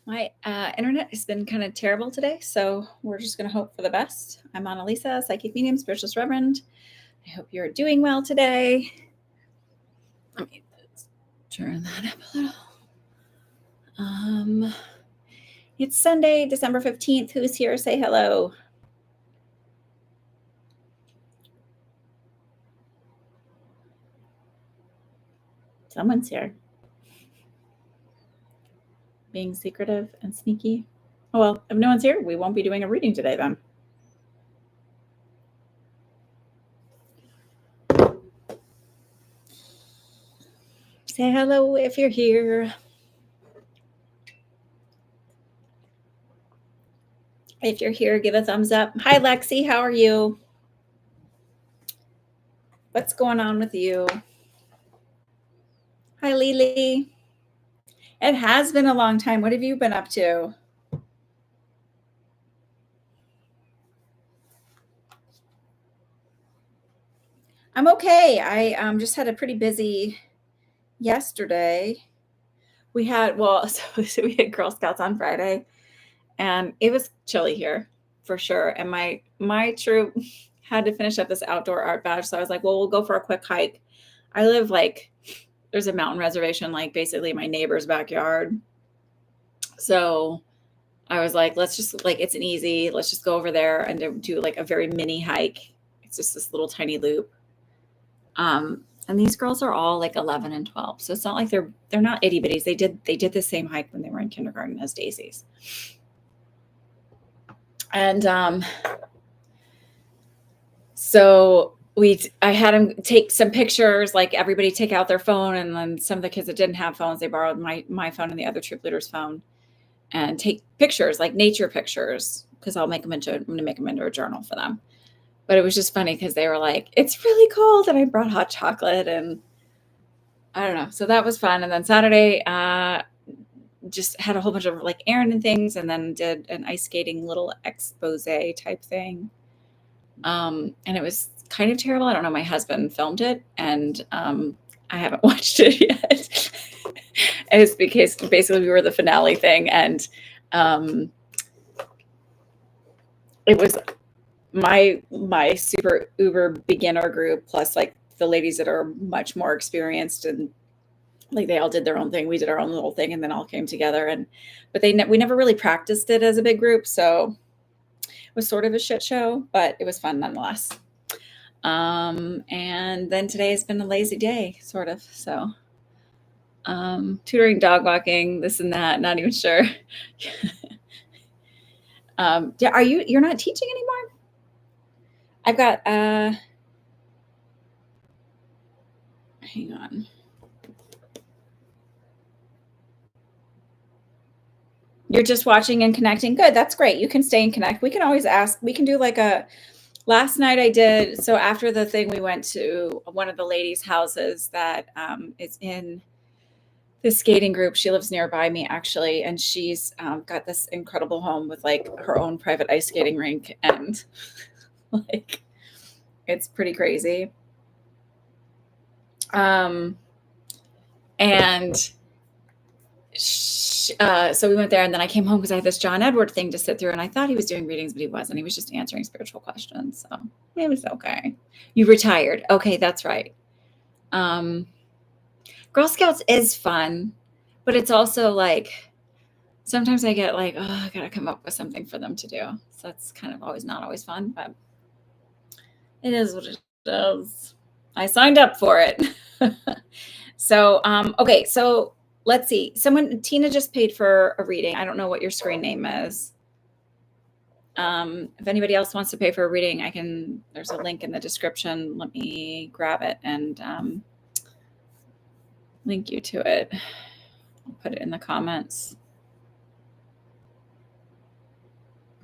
My internet has been kind of terrible today, so we're just going to hope for the best. I'm Annalisa, psychic medium, spiritualist reverend. I hope you're doing well today. Let me turn that up a little. It's Sunday, December 15th. Who's here? Say hello. Someone's here. Being secretive and sneaky. Oh, well, if no one's here, we won't be doing a reading today then. Say hello if you're here. If you're here, give a thumbs up. Hi, Lexi. How are you? What's going on with you? Hi, Lily. It has been a long time. What have you been up to? I'm okay. I just had a pretty busy yesterday. We had so we had Girl Scouts on Friday, and it was chilly here for sure. And my troop had to finish up this outdoor art badge, so I was like, well, we'll go for a quick hike. I live there's a mountain reservation, basically my neighbor's backyard. So I was like, let's just it's an easy, let's just go over there and do a very mini hike. It's just this little tiny loop. And these girls are all 11 and 12. So it's not like they're not itty bitties. They did the same hike when they were in kindergarten as Daisy's. And so I had them take some pictures, everybody take out their phone, and then some of the kids that didn't have phones, they borrowed my phone and the other troop leader's phone and take pictures, nature pictures, because I'm going to make them into a journal for them. But it was just funny because they were like, it's really cold. And I brought hot chocolate and I don't know. So that was fun. And then Saturday, just had a whole bunch of errand and things, and then did an ice skating little expose type thing. And it was kind of terrible. I don't know. My husband filmed it, and I haven't watched it yet. It's because basically we were the finale thing, and it was my super uber beginner group plus the ladies that are much more experienced, and they all did their own thing. We did our own little thing and then all came together, but we never really practiced it as a big group. So it was sort of a shit show, but it was fun nonetheless. And then today has been a lazy day, sort of. So tutoring, dog walking, this and that, not even sure. You're not teaching anymore? I've got, hang on. You're just watching and connecting. Good. That's great. You can stay and connect. We can always ask. We can do last night I did. So after the thing, we went to one of the ladies' houses that is in the skating group. She lives nearby me, actually. And she's got this incredible home with her own private ice skating rink. And it's pretty crazy. And so we went there, and then I came home because I had this John Edward thing to sit through, and I thought he was doing readings, but he wasn't. He was just answering spiritual questions. So it was okay. You retired. Okay. That's right. Girl Scouts is fun, but it's also sometimes I get I gotta come up with something for them to do. So that's kind of not always fun, but it is what it is. I signed up for it. So, okay. So let's see. Tina just paid for a reading. I don't know what your screen name is. If anybody else wants to pay for a reading, there's a link in the description. Let me grab it and link you to it. I'll put it in the comments.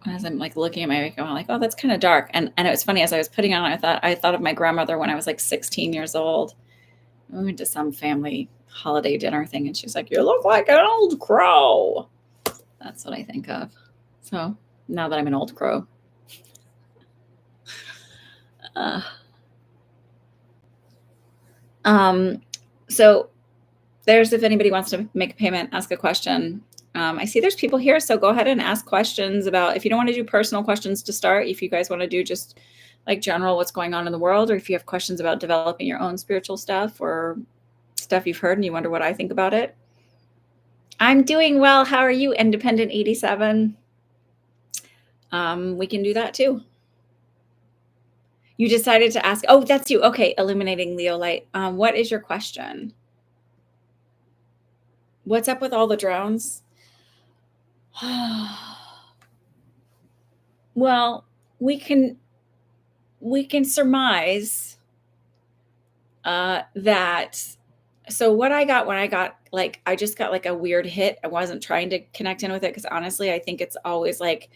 As I'm looking at my makeup, I'm oh, that's kind of dark. And it was funny, as I was putting on, I thought of my grandmother when I was 16 years old. We went to some family holiday dinner thing, and she's like, you look like an old crow. That's what I think of. So now that I'm an old crow. So there's, if anybody wants to make a payment, ask a question. I see there's people here, so go ahead and ask questions about, if you don't want to do personal questions to start, if you guys want to do just like general what's going on in the world, or if you have questions about developing your own spiritual stuff or stuff you've heard and you wonder what I think about it. I'm doing well. How are you, Independent 87? We can do that too. You decided to ask. Oh, that's you. Okay, illuminating Leo light. What is your question? What's up with all the drones? Well, we can surmise that. So what I got when I got, like, I just got like a weird hit. I wasn't trying to connect in with it because honestly, I think it's always like,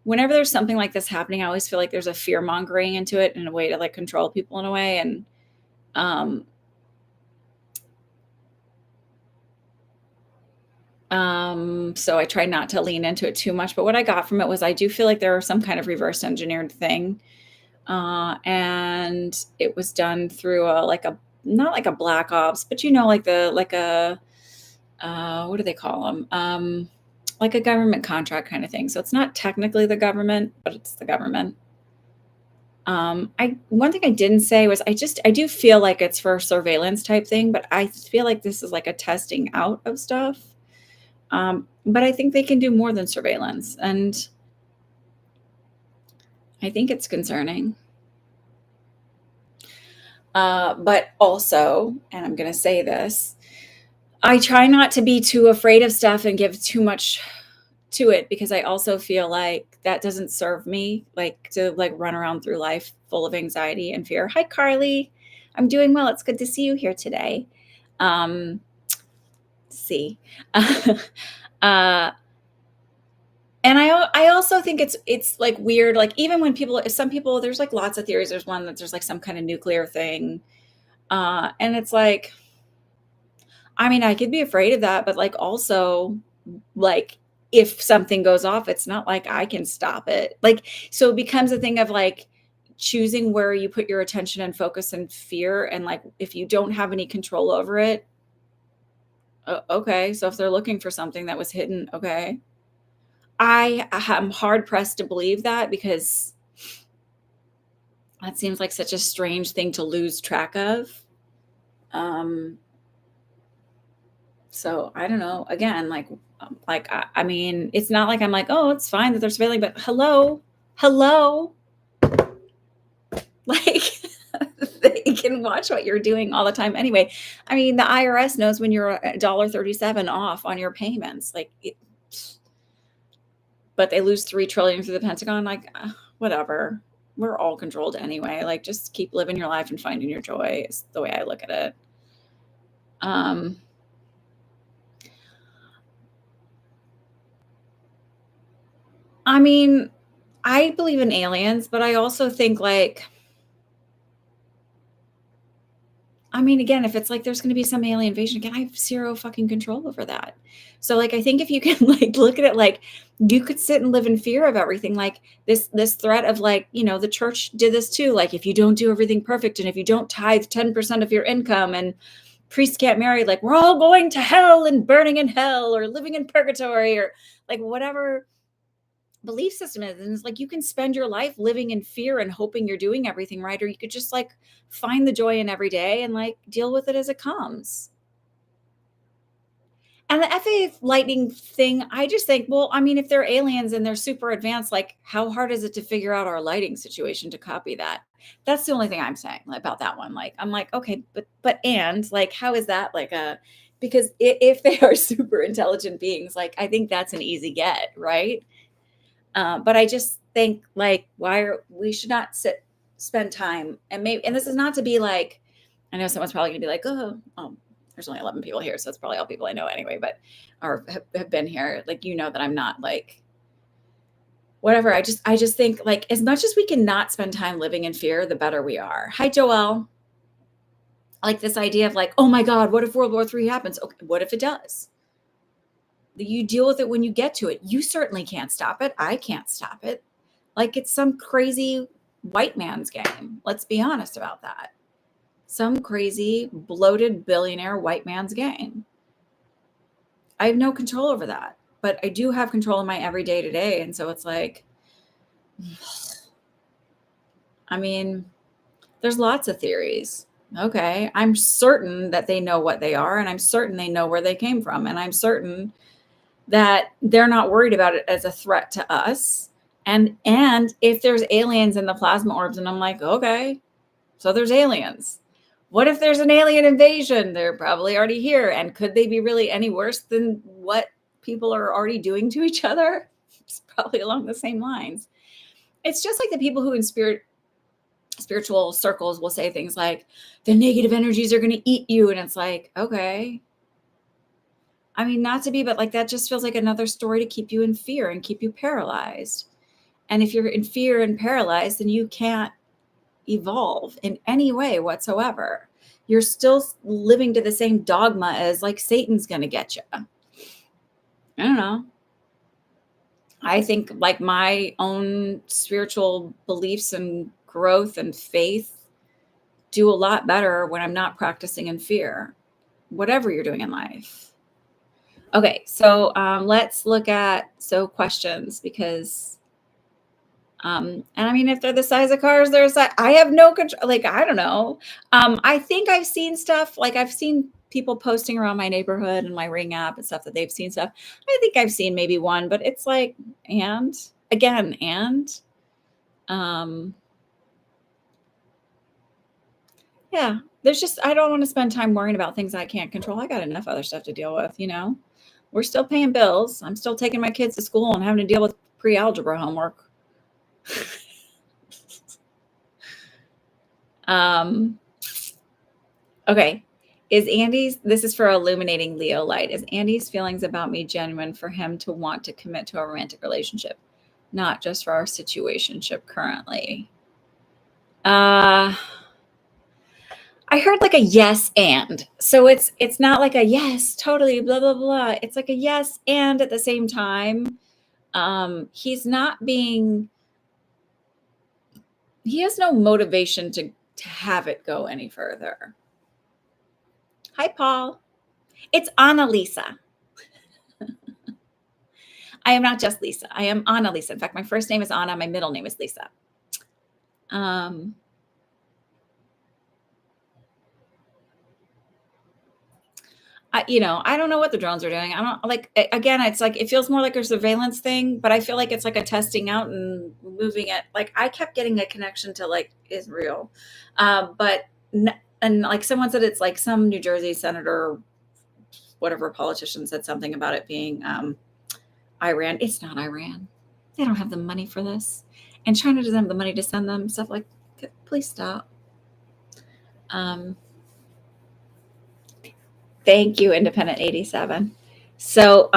whenever there's something like this happening, I always feel like there's a fear mongering into it in a way to like control people in a way. And so I try not to lean into it too much. But what I got from it was, I do feel like there was some kind of reverse engineered thing. And it was done through not like a black ops, but like what do they call them? Like a government contract kind of thing. So it's not technically the government, but it's the government. One thing I didn't say was, I do feel like it's for surveillance type thing, but I feel like this is like a testing out of stuff. But I think they can do more than surveillance, and I think it's concerning. But also, and I'm going to say this, I try not to be too afraid of stuff and give too much to it, because I also feel like that doesn't serve me, like to like run around through life full of anxiety and fear. Hi, Carly. I'm doing well. It's good to see you here today. See. And I also think it's like weird, like even when some people, there's like lots of theories. There's one that there's like some kind of nuclear thing. And it's like, I mean, I could be afraid of that, but like also, like, if something goes off, it's not like I can stop it. Like, so it becomes a thing of like choosing where you put your attention and focus and fear. And like, if you don't have any control over it, okay. So if they're looking for something that was hidden, okay. I am hard pressed to believe that, because that seems like such a strange thing to lose track of. So I don't know. Again, like I mean, it's not like I'm like, oh, it's fine that they're surveilling, but hello, like they can watch what you're doing all the time anyway. I mean, the IRS knows when you're $1.37 off on your payments, like. But they lose $3 trillion through the Pentagon. Like, whatever. We're all controlled anyway. Like, just keep living your life and finding your joy is the way I look at it. I mean, I believe in aliens, but I also think like, I mean, again, if it's like there's going to be some alien invasion again, I have zero fucking control over that. So like, I think if you can like look at it like, you could sit and live in fear of everything, like this threat of like, the church did this too. Like, if you don't do everything perfect, and if you don't tithe 10% of your income, and priests can't marry, like we're all going to hell and burning in hell or living in purgatory, or like whatever belief system is. And it's like, you can spend your life living in fear and hoping you're doing everything right, or you could just like find the joy in every day and like deal with it as it comes. And the FAA lightning thing, I just think, well, I mean, if they're aliens and they're super advanced, like how hard is it to figure out our lighting situation to copy that? That's the only thing I'm saying about that one. Like, I'm like, okay, and like, how is that like because if they are super intelligent beings, like, I think that's an easy get, right? But I just think like, we should not spend time, and this is not to be like, I know someone's probably gonna be like, oh, there's only 11 people here, so it's probably all people I know anyway, but, or have been here. Like, that I'm not like, whatever. I just think like, as much as we can not spend time living in fear, the better we are. Hi, Joelle. Like this idea of like, oh my God, what if World War III happens? Okay, what if it does? You deal with it when you get to it. You certainly can't stop it. I can't stop it. Like, it's some crazy white man's game. Let's be honest about that. Some crazy bloated billionaire white man's game. I have no control over that. but I do have control of my every day to day. And so it's like, I mean, there's lots of theories. Okay. I'm certain that they know what they are, and I'm certain they know where they came from. And I'm certain that they're not worried about it as a threat to us. And if there's aliens in the plasma orbs, and I'm like, okay, so there's aliens. What if there's an alien invasion? They're probably already here. And could they be really any worse than what people are already doing to each other? It's probably along the same lines. It's just like the people who in spiritual circles will say things like, the negative energies are going to eat you. And it's like, okay. I mean, not to be, but like that just feels like another story to keep you in fear and keep you paralyzed. And if you're in fear and paralyzed, then you can't evolve in any way whatsoever. You're still living to the same dogma as like Satan's going to get you. I don't know. I think like my own spiritual beliefs and growth and faith do a lot better when I'm not practicing in fear, whatever you're doing in life. Okay, so let's look at questions, because and I mean, if they're the size of cars, I have no control. Like, I don't know. I think I've seen stuff, like I've seen people posting around my neighborhood and my Ring app and stuff that they've seen stuff. I think I've seen maybe one, but it's like, and again, yeah, there's just, I don't want to spend time worrying about things I can't control. I got enough other stuff to deal with, We're still paying bills. I'm still taking my kids to school and having to deal with pre-algebra homework. Okay. This is for illuminating Leo light. Is Andy's feelings about me genuine for him to want to commit to a romantic relationship, not just for our situationship currently? I heard like a yes and. So it's not like a yes, totally, blah, blah, blah. It's like a yes and at the same time. He has no motivation to have it go any further. Hi, Paul. It's Annalisa. I am not just Lisa. I am Annalisa. In fact, my first name is Anna. My middle name is Lisa. I don't know what the drones are doing. I don't like, again, it's like, it feels more like a surveillance thing, but I feel like it's like a testing out and moving it. Like I kept getting a connection to like Israel. And like someone said, it's like some New Jersey senator, whatever politician said something about it being Iran. It's not Iran. They don't have the money for this. And China doesn't have the money to send them stuff. Like, please stop. Thank you, Independent 87. So,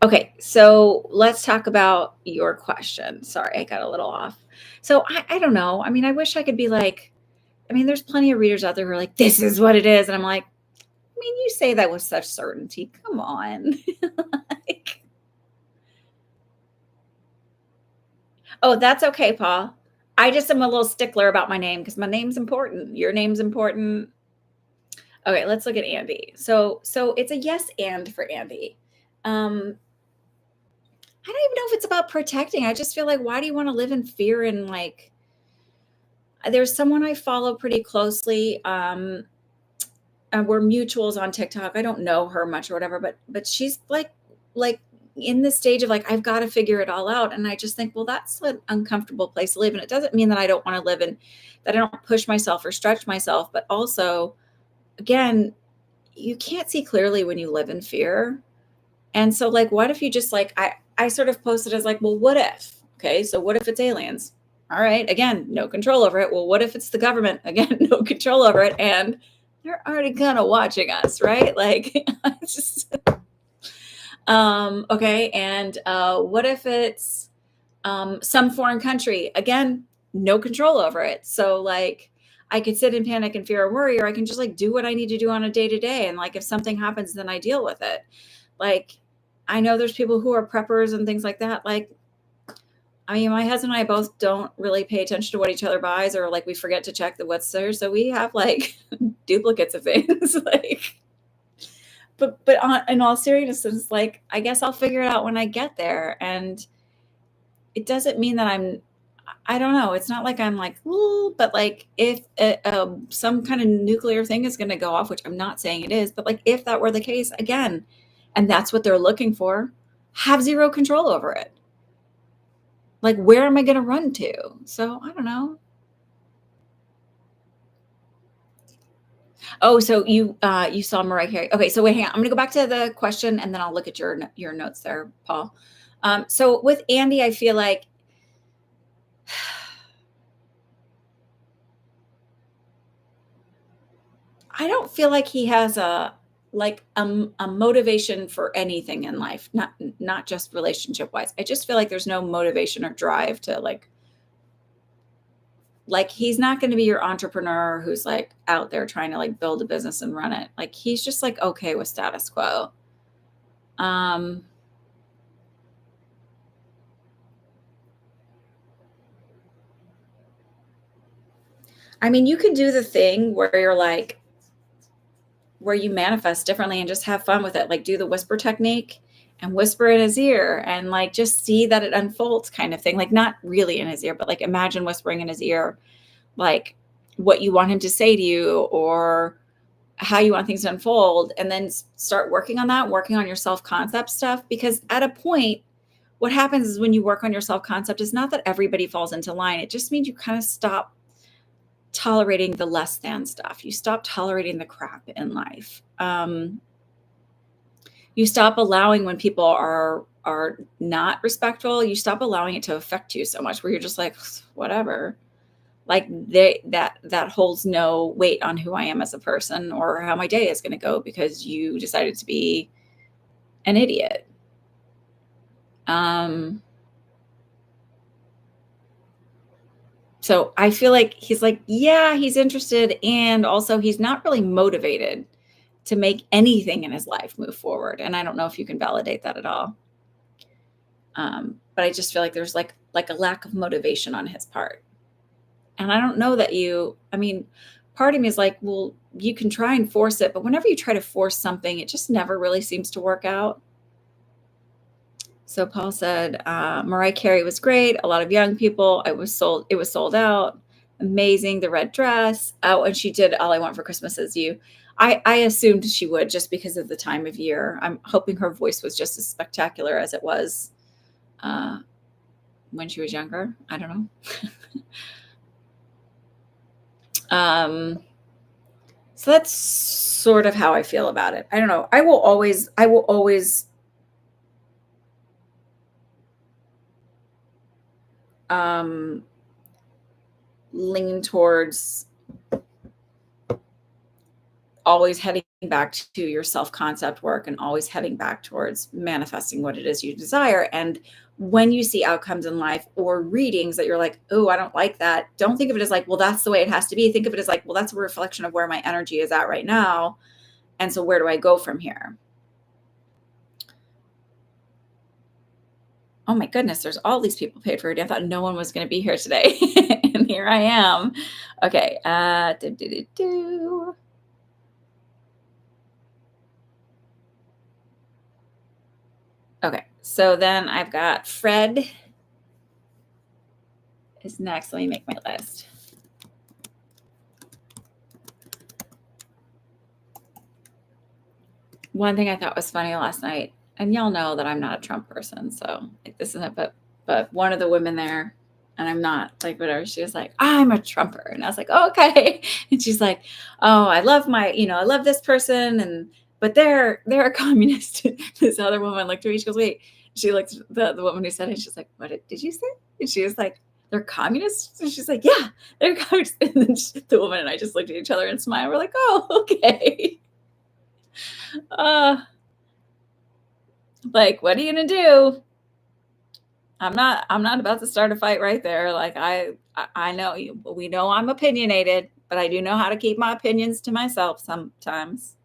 okay, so let's talk about your question. Sorry, I got a little off. So I don't know. I mean, I wish I could be like, I mean, there's plenty of readers out there who are like, this is what it is. And I'm like, I mean, you say that with such certainty. Come on. Like, oh, that's okay, Paul. I just am a little stickler about my name because my name's important. Your name's important. Okay, let's look at Andy. So it's a yes and for Andy. I don't even know if it's about protecting. I just feel like, why do you want to live in fear? And like, there's someone I follow pretty closely. We're mutuals on TikTok. I don't know her much or whatever, but she's like in the stage of like, I've got to figure it all out. And I just think, well, that's an uncomfortable place to live. And it doesn't mean that I don't want to live in, that I don't push myself or stretch myself, but also, again, you can't see clearly when you live in fear. And so like, what if you just like, I sort of posted as like, well, what if? Okay, so what if it's aliens? All right, again, no control over it. Well, what if it's the government? Again, no control over it. And they're already kind of watching us, right? Like, it's just, okay. And what if it's some foreign country? Again, no control over it. So like, I could sit in panic and fear and worry, or I can just like do what I need to do on a day to day. And like, if something happens, then I deal with it. Like, I know there's people who are preppers and things like that. Like, I mean, my husband and I both don't really pay attention to what each other buys, or like we forget to check the what's there. So we have like duplicates of things. Like, in all seriousness, like, I guess I'll figure it out when I get there, and it doesn't mean that I don't know, it's not like I'm like, "Ooh," but, like, if, some kinda nuclear thing is gonna go off, which I'm not saying it is, but, like, if that were the case, again, and that's what they're looking for, have 0 control over it. Like, where am I gonna run to? So, I don't know. Oh, so you saw Mariah Carey. Okay, so wait, hang on. I'm gonna go back to the question, and then I'll look at your notes there, Paul. So with Andy, I feel like I don't feel like he has a motivation for anything in life, not just relationship wise. I just feel like there's no motivation or drive to like he's not going to be your entrepreneur who's like out there trying to like build a business and run it. Like he's just like okay with status quo. Um, I mean, you can do the thing where you're like, where you manifest differently and just have fun with it. Like do the whisper technique and whisper in his ear and like just see that it unfolds kind of thing. Like not really in his ear, but like imagine whispering in his ear, like what you want him to say to you or how you want things to unfold. And then start working on that, working on your self concept stuff. Because at a point, what happens is when you work on your self concept, is not that everybody falls into line. It just means you kind of stop tolerating the less than stuff. You stop tolerating the crap in life. You stop allowing when people are not respectful. You stop allowing it to affect you so much, where you're just like, whatever. Like that holds no weight on who I am as a person or how my day is going to go because you decided to be an idiot. Um, so I feel like he's like, yeah, he's interested, and also he's not really motivated to make anything in his life move forward. And I don't know if you can validate that at all. But I just feel like there's like a lack of motivation on his part. And I don't know that I mean, part of me is like, well, you can try and force it, but whenever you try to force something, it just never really seems to work out. So Paul said, Mariah Carey was great. A lot of young people. It was sold out. Amazing. The red dress. Oh, and she did All I Want for Christmas Is You. I assumed she would just because of the time of year. I'm hoping her voice was just as spectacular as it was uh, when she was younger. I don't know. So that's sort of how I feel about it. I don't know. I will always um, lean towards always heading back to your self concept work and always heading back towards manifesting what it is you desire. And when you see outcomes in life or readings that you're like, oh, I don't like that, don't think of it as like, well, that's the way it has to be. Think of it as like, well, that's a reflection of where my energy is at right now. And so where do I go from here? Oh my goodness, there's all these people paid for it. I thought no one was going to be here today. And here I am. Okay. Okay. So then I've got Fred is next. Let me make my list. One thing I thought was funny last night, and y'all know that I'm not a Trump person, so this isn't, but one of the women there, and I'm not like whatever, she was like, I'm a Trumper. And I was like, oh, okay. And she's like, oh, I love I love this person, but they're a communist. This other woman looked at me, she goes, wait, she looked the woman who said it, she's like, what did you say? And she was like, they're communists? And she's like, yeah, they're communists. And then the woman and I just looked at each other and smiled. We're like, oh, okay. Uh, like, what are you gonna do? I'm not about to start a fight right there. Like I know you, we know I'm opinionated, but I do know how to keep my opinions to myself sometimes.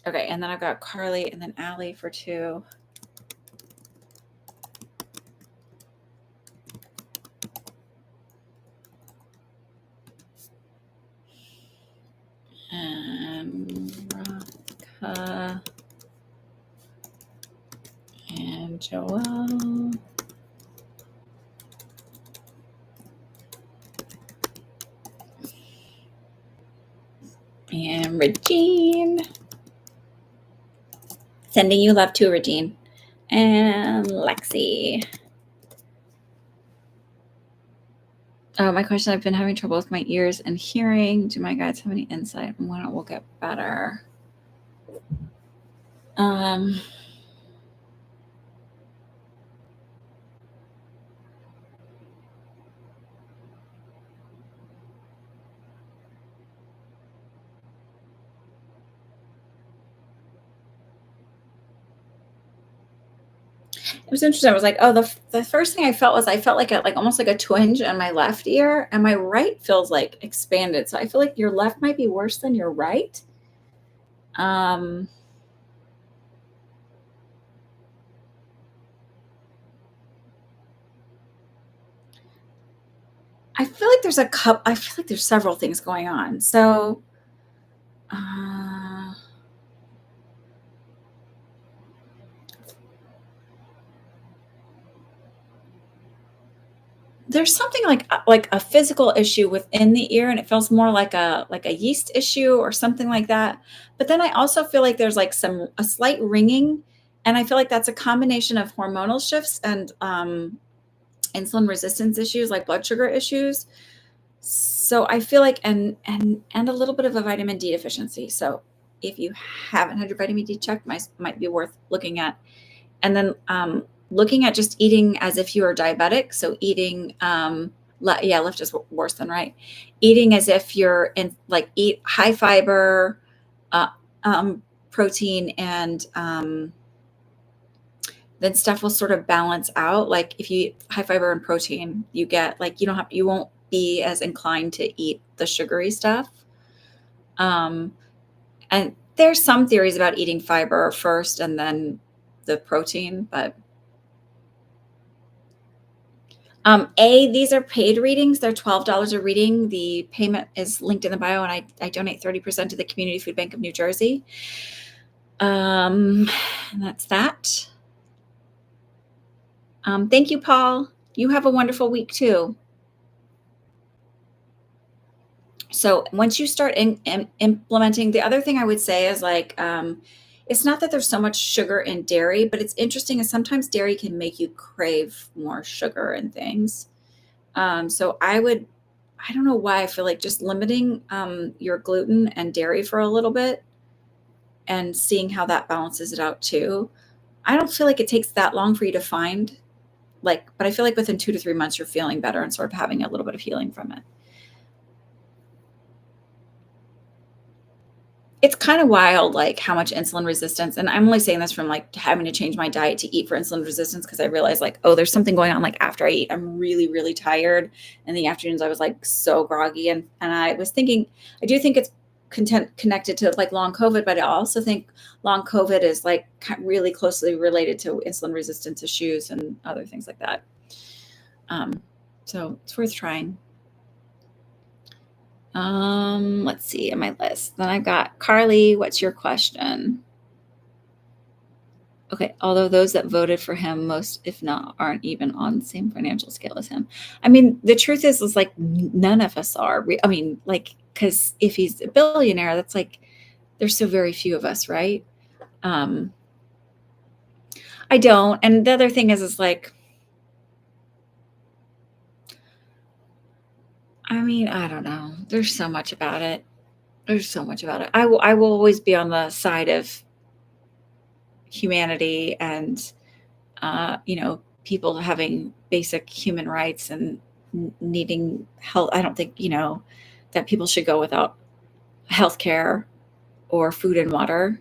Okay, and then I've got Carly and then Allie for 2. And Raka and Joelle. And Regine. Sending you love too, Regine. And Lexi. Oh, my question, I've been having trouble with my ears and hearing. Do my guides have any insight on when it will get better? It was interesting. I was like, oh, the first thing I felt was I felt like almost like a twinge in my left ear, and my right feels like expanded. So I feel like your left might be worse than your right. I feel like I feel like there's several things going on. So, there's something like a physical issue within the ear, and it feels more like a yeast issue or something like that. But then I also feel like there's like a slight ringing, and I feel like that's a combination of hormonal shifts and insulin resistance issues, like blood sugar issues. So I feel like and a little bit of a vitamin D deficiency. So if you haven't had your vitamin D checked, might be worth looking at. And then looking at just eating as if you are diabetic. So eating, left is worse than right. Eating as if you're eat high fiber, protein, and then stuff will sort of balance out. Like if you eat high fiber and protein, you get you won't be as inclined to eat the sugary stuff. And there's some theories about eating fiber first and then the protein, but these are paid readings. They're $12 a reading. The payment is linked in the bio, and I donate 30% to the Community Food Bank of New Jersey. And that's that. Thank you, Paul. You have a wonderful week too. So once you start implementing, the other thing I would say is it's not that there's so much sugar in dairy, but it's interesting is sometimes dairy can make you crave more sugar and things. So I don't know why I feel like just limiting your gluten and dairy for a little bit and seeing how that balances it out too. I don't feel like it takes that long for you to find but I feel like within 2 to 3 months, you're feeling better and sort of having a little bit of healing from it. It's kind of wild, how much insulin resistance, and I'm only saying this from having to change my diet to eat for insulin resistance because I realized oh, there's something going on. After I eat, I'm really, really tired. In the afternoons, I was so groggy, and I was thinking, I do think it's connected to long COVID, but I also think long COVID is really closely related to insulin resistance issues and other things like that. So it's worth trying. Let's see on my list. Then I've got Carly. What's your question? Okay. Although those that voted for him, most, if not, aren't even on the same financial scale as him. I mean, the truth is none of us are. Because if he's a billionaire, that's there's so very few of us, right? I don't. And the other thing is I mean, I don't know. There's so much about it. I will always be on the side of humanity and, people having basic human rights and needing help. I don't think, that people should go without healthcare or food and water.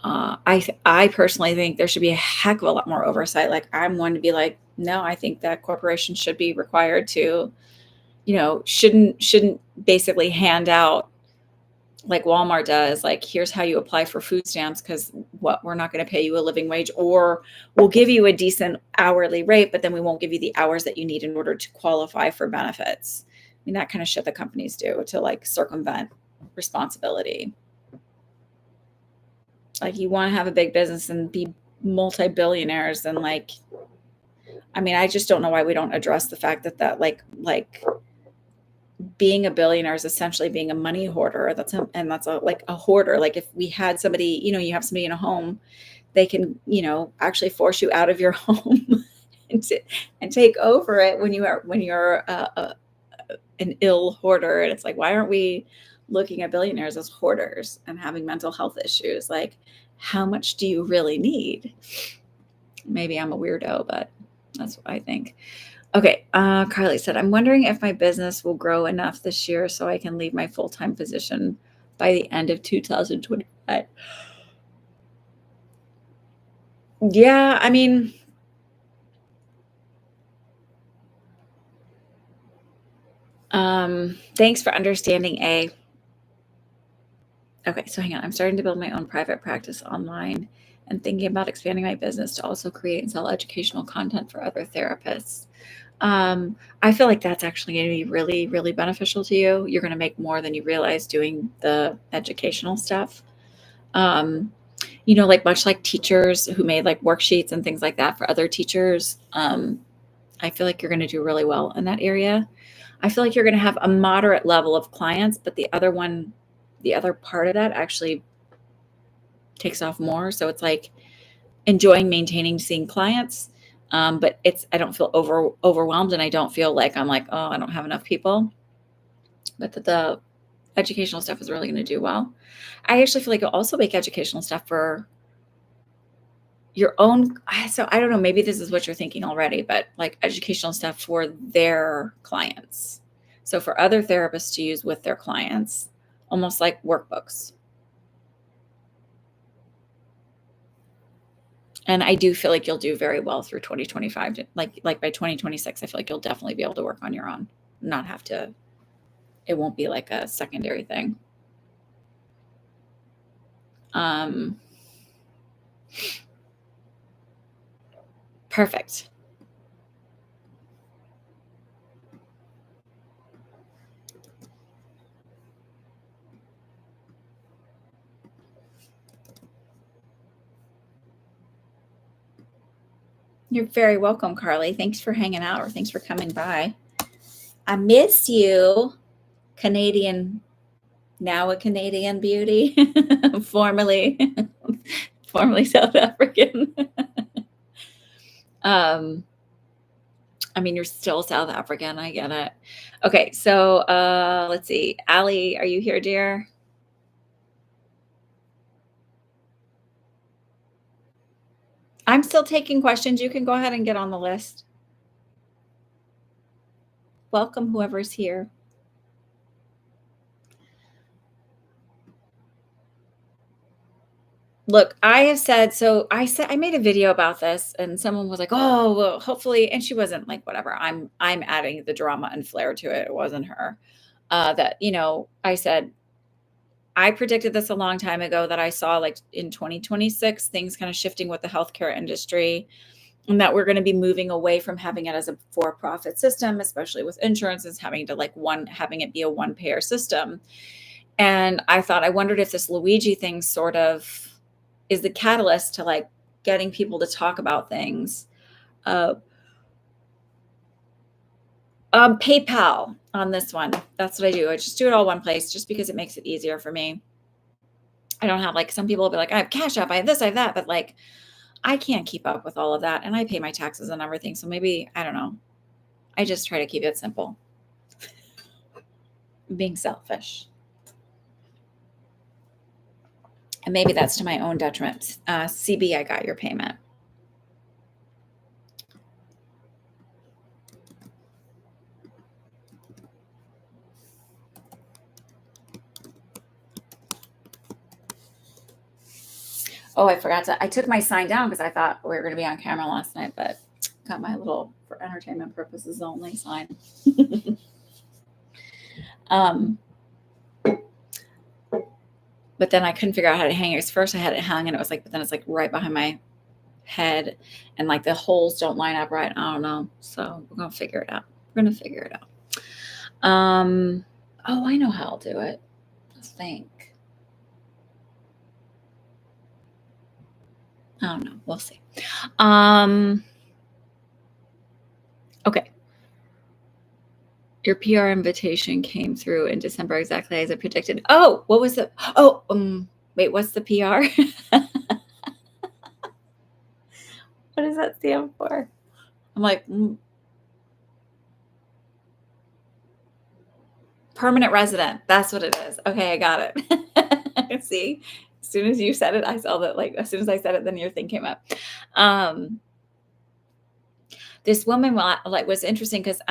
I personally think there should be a heck of a lot more oversight. I'm one to be no, I think that corporations should be required to, shouldn't basically hand out like Walmart does, like, here's how you apply for food stamps, because what, we're not going to pay you a living wage, or we'll give you a decent hourly rate, but then we won't give you the hours that you need in order to qualify for benefits. I mean, that kind of shit that companies do to like circumvent responsibility. Like, you want to have a big business and be multi-billionaires, and like, I mean, I just don't know why we don't address the fact that like being a billionaire is essentially being a money hoarder. That's like a hoarder. Like, if we had somebody, you have somebody in a home, they can, actually force you out of your home and take over it when you're an ill hoarder. And it's like, why aren't we looking at billionaires as hoarders and having mental health issues? Like, how much do you really need? Maybe I'm a weirdo, but that's what I think. Okay. Carly said, I'm wondering if my business will grow enough this year so I can leave my full-time position by the end of 2025. Yeah. I mean, thanks for understanding, A. Okay. So hang on. I'm starting to build my own private practice online and thinking about expanding my business to also create and sell educational content for other therapists. I feel like that's actually going to be really, really beneficial to you. You're going to make more than you realize doing the educational stuff. Like much like teachers who made like worksheets and things like that for other teachers. I feel like you're going to do really well in that area. I feel like you're going to have a moderate level of clients, but the other part of that actually takes off more. So it's like enjoying maintaining seeing clients. But I don't feel overwhelmed, and I don't feel like I'm like, oh, I don't have enough people. But the educational stuff is really going to do well. I actually feel like you'll also make educational stuff for your own. So I don't know, maybe this is what you're thinking already, but like educational stuff for their clients. So for other therapists to use with their clients, almost like workbooks. And I do feel like you'll do very well through 2025. Like by 2026, I feel like you'll definitely be able to work on your own, not have to. It won't be like a secondary thing. Perfect. You're very welcome, Carly. Thanks for hanging out, or thanks for coming by. I miss you, Canadian, now a Canadian beauty, formerly South African. I mean, you're still South African. I get it. Okay. So let's see. Allie, are you here, dear? I'm still taking questions. You can go ahead and get on the list. Welcome, whoever's here. Look, I have said, so I made a video about this, and someone was like, oh, well, hopefully, and she wasn't like, whatever. I'm adding the drama and flair to it. It wasn't her. That, I said, I predicted this a long time ago, that I saw like in 2026, things kind of shifting with the healthcare industry, and that we're going to be moving away from having it as a for-profit system, especially with insurances, having it be a one-payer system. And I thought, I wondered if this Luigi thing sort of is the catalyst to like getting people to talk about things. PayPal on this one. That's what I do. I just do it all one place just because it makes it easier for me. I don't have, like, some people will be like, I have Cash App, I have this, I have that, but like, I can't keep up with all of that, and I pay my taxes and everything. So maybe, I don't know. I just try to keep it simple. I'm being selfish. And maybe that's to my own detriment. CB, I got your payment. Oh, I forgot I took my sign down because I thought we were going to be on camera last night, but got my little for entertainment purposes only sign. but then I couldn't figure out how to hang it. 'Cause first I had it hung and it was like, but then it's like right behind my head and like the holes don't line up right. I don't know. So we're gonna figure it out. We're gonna figure it out. Oh, I know how I'll do it. Let's think. I don't know. We'll see. Okay. Your PR invitation came through in December exactly as I predicted. Oh, what was it? Oh, wait, what's the PR? What does that stand for? I'm like, permanent resident. That's what it is. Okay, I got it. See, as soon as you said it, I saw that. Like, as soon as I said it, then your thing came up. This woman, like, was interesting because,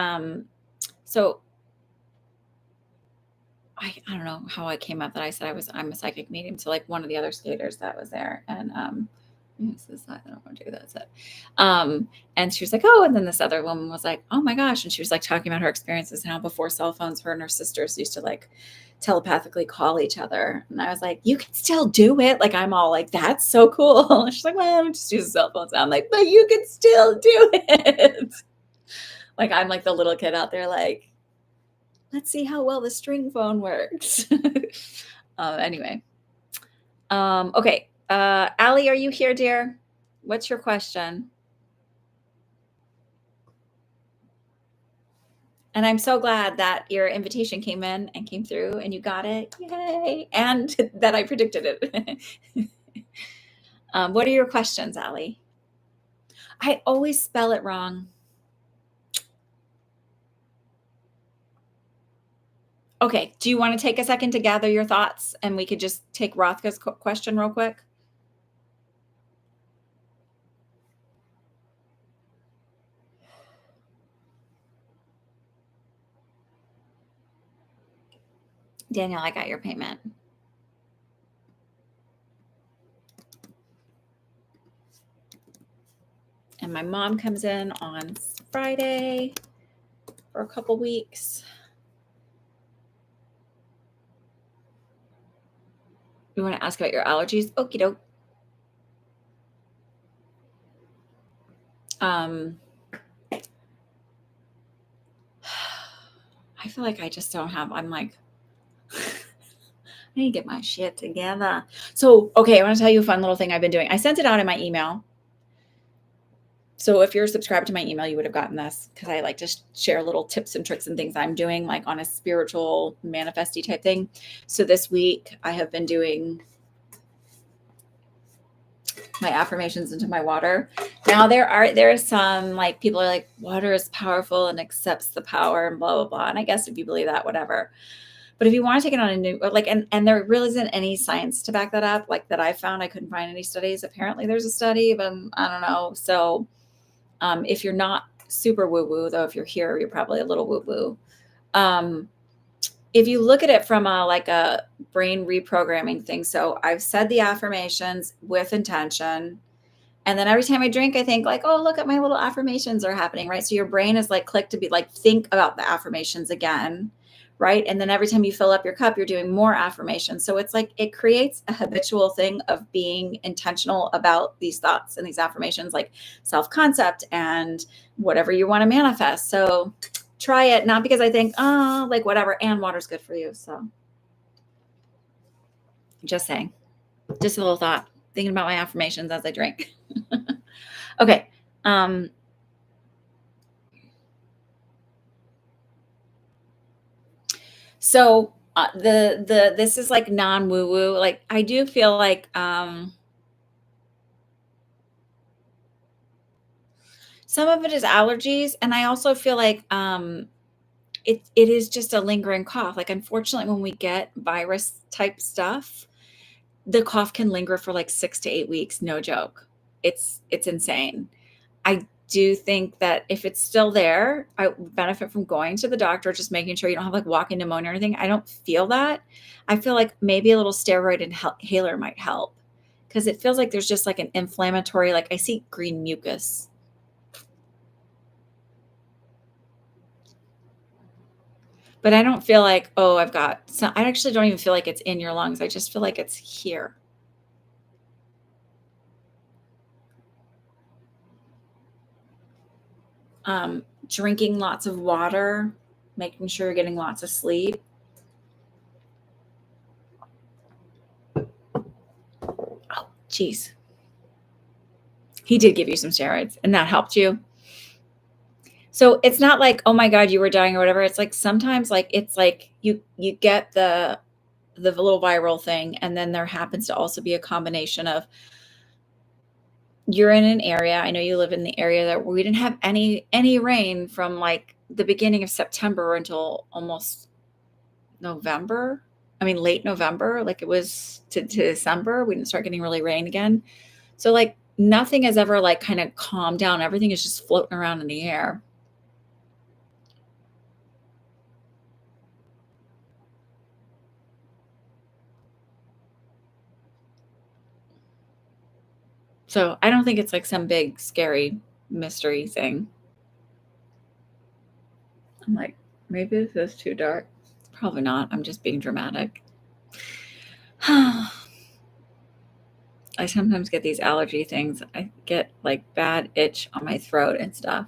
so I don't know how I came up that I said I'm a psychic medium to like one of the other skaters that was there, and this is I don't want to do that. And she was like, oh, and then this other woman was like, oh my gosh, and she was like talking about her experiences and how before cell phones, her and her sisters used to like telepathically call each other, and I was like, you can still do it. Like I'm all like, that's so cool. And she's like, well, I'm just using cell phones. I'm like, but you can still do it. Like I'm like the little kid out there, like, let's see how well the string phone works. Anyway. Okay. Allie, are you here, dear? What's your question? And I'm so glad that your invitation came in and came through and you got it. Yay. And that I predicted it. What are your questions, Allie? I always spell it wrong. Okay. Do you want to take a second to gather your thoughts and we could just take Rothka's question real quick? Daniel, I got your payment. And my mom comes in on Friday for a couple weeks. You want to ask about your allergies? Okie doke. I feel like I just don't have, I'm like, I need to get my shit together. So, okay, I want to tell you a fun little thing I've been doing. I sent it out in my email. So if you're subscribed to my email, you would have gotten this because I like to share little tips and tricks and things I'm doing like on a spiritual manifesty type thing. So this week I have been doing my affirmations into my water. Now there are some like people are like water is powerful and accepts the power and blah, blah, blah. And I guess if you believe that, whatever. But if you want to take it on a new, like, and there really isn't any science to back that up. Like that I found, I couldn't find any studies. Apparently there's a study, but I don't know. So if you're not super woo-woo, though, if you're here, you're probably a little woo-woo. If you look at it from a brain reprogramming thing. So I've said the affirmations with intention. And then every time I drink, I think like, oh, look at my little affirmations are happening, right? So your brain is like clicked to be like, think about the affirmations again, right? And then every time you fill up your cup, you're doing more affirmations. So it's like, it creates a habitual thing of being intentional about these thoughts and these affirmations, like self-concept and whatever you want to manifest. So try it, not because I think, oh, like whatever, and water's good for you. So just saying, just a little thought, thinking about my affirmations as I drink. Okay. So this is like non-woo-woo. Like I do feel like some of it is allergies, and I also feel like it is just a lingering cough. Like unfortunately, when we get virus type stuff, the cough can linger for like 6 to 8 weeks. No joke. It's insane. I do think that if it's still there, I would benefit from going to the doctor, just making sure you don't have like walking pneumonia or anything. I don't feel that. I feel like maybe a little steroid inhaler might help because it feels like there's just like an inflammatory, like I see green mucus. But I don't feel like, oh, I've got so I actually don't even feel like it's in your lungs. I just feel like it's here. Drinking lots of water, making sure you're getting lots of sleep. Oh, geez. He did give you some steroids and that helped you. So it's not like, oh my God, you were dying or whatever. It's like sometimes like it's like you get the little viral thing, and then there happens to also be a combination of you're in an area. I know you live in the area that we didn't have any rain from like the beginning of September until almost November. I mean, late November, like it was to December. We didn't start getting really rain again. So like nothing has ever like kind of calmed down. Everything is just floating around in the air. So I don't think it's like some big scary mystery thing. I'm like, maybe this is too dark. Probably not. I'm just being dramatic. I sometimes get these allergy things. I get like bad itch on my throat and stuff.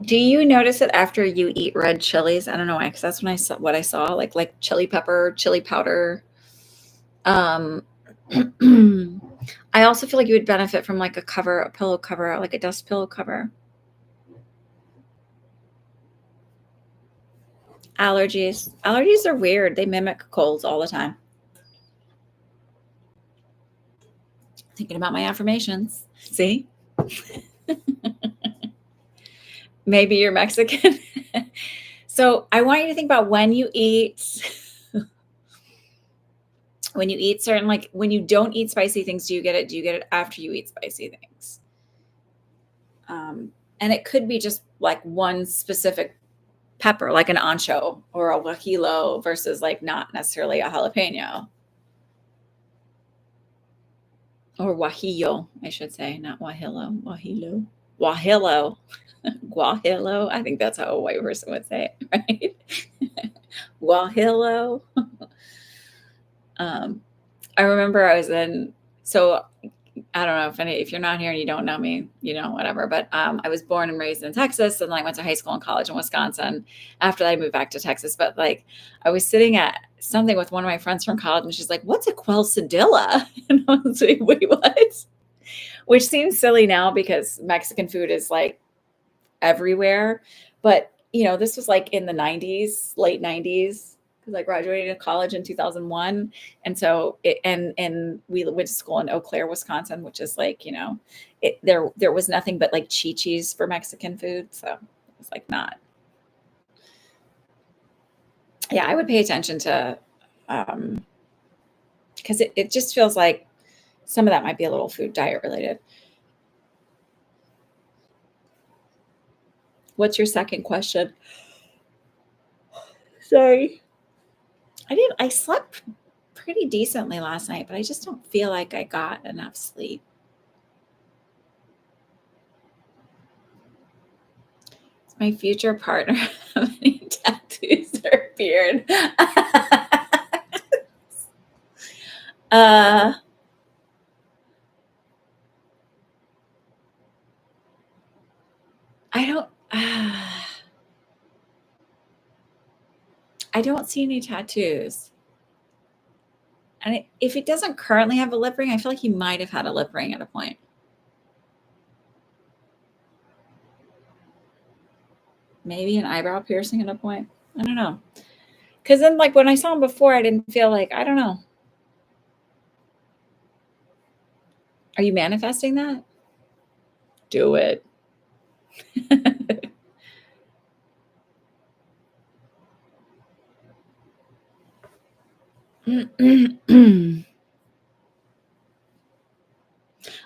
Do you notice it after you eat red chilies? I don't know why, because that's when I saw what I saw, like chili pepper, chili powder. Um, I also feel like you would benefit from like a pillow cover, like a dust pillow cover. Allergies. Allergies are weird. They mimic colds all the time. Thinking about my affirmations. See? Maybe you're Mexican. So I want you to think about when you eat certain, like when you don't eat spicy things, do you get it after you eat spicy things? And it could be just like one specific pepper, like an ancho or a guajillo versus like not necessarily a jalapeno or guajillo, I should say, not guajillo, guajillo, guajillo. I think that's how a white person would say it, right? Guajillo. I remember I was in, so I don't know if you're not here and you don't know me, whatever. But I was born and raised in Texas, and then I went to high school and college in Wisconsin after I moved back to Texas. But like, I was sitting at something with one of my friends from college, and she's like, "What's a quesadilla?" And I was like, "Wait, what?" Which seems silly now because Mexican food is like everywhere. But this was like in the '90s, late '90s, because I graduated college in 2001, and so and we went to school in Eau Claire, Wisconsin, which is like there was nothing but like Chi-Chi's for Mexican food, so it's like not. Yeah, I would pay attention to because it just feels like some of that might be a little food diet related. What's your second question? Sorry. I slept pretty decently last night, but I just don't feel like I got enough sleep. Is my future partner have any tattoos or beard? uh, I don't. I don't see any tattoos. And if it doesn't currently have a lip ring, I feel like he might have had a lip ring at a point. Maybe an eyebrow piercing at a point. I don't know. Because then, like when I saw him before, I didn't feel like, I don't know. Are you manifesting that? Do it.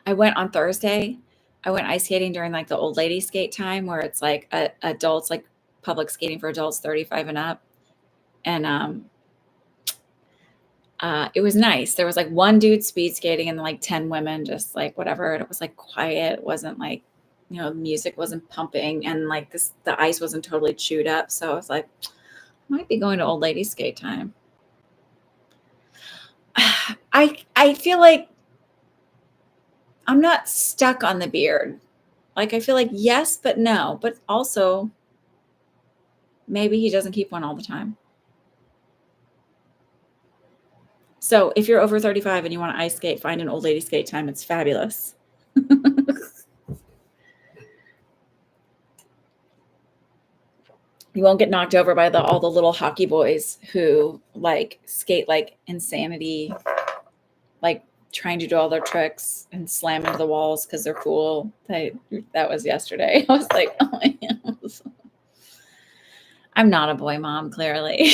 I went on Thursday. I went ice skating during like the old lady skate time where it's like adults, like public skating for adults 35 and up. And it was nice. There was like one dude speed skating and like 10 women just like whatever. And it was like quiet. It wasn't like music wasn't pumping and like the ice wasn't totally chewed up. So I was like, might be going to old lady skate time. I feel like I'm not stuck on the beard. Like I feel like yes, but no. But also maybe he doesn't keep one all the time. So if you're over 35 and you want to ice skate, find an old lady skate time. It's fabulous. You won't get knocked over by all the little hockey boys who like skate like insanity, like trying to do all their tricks and slam into the walls because they're cool. That was yesterday. I was like, oh my God. I'm not a boy mom, clearly.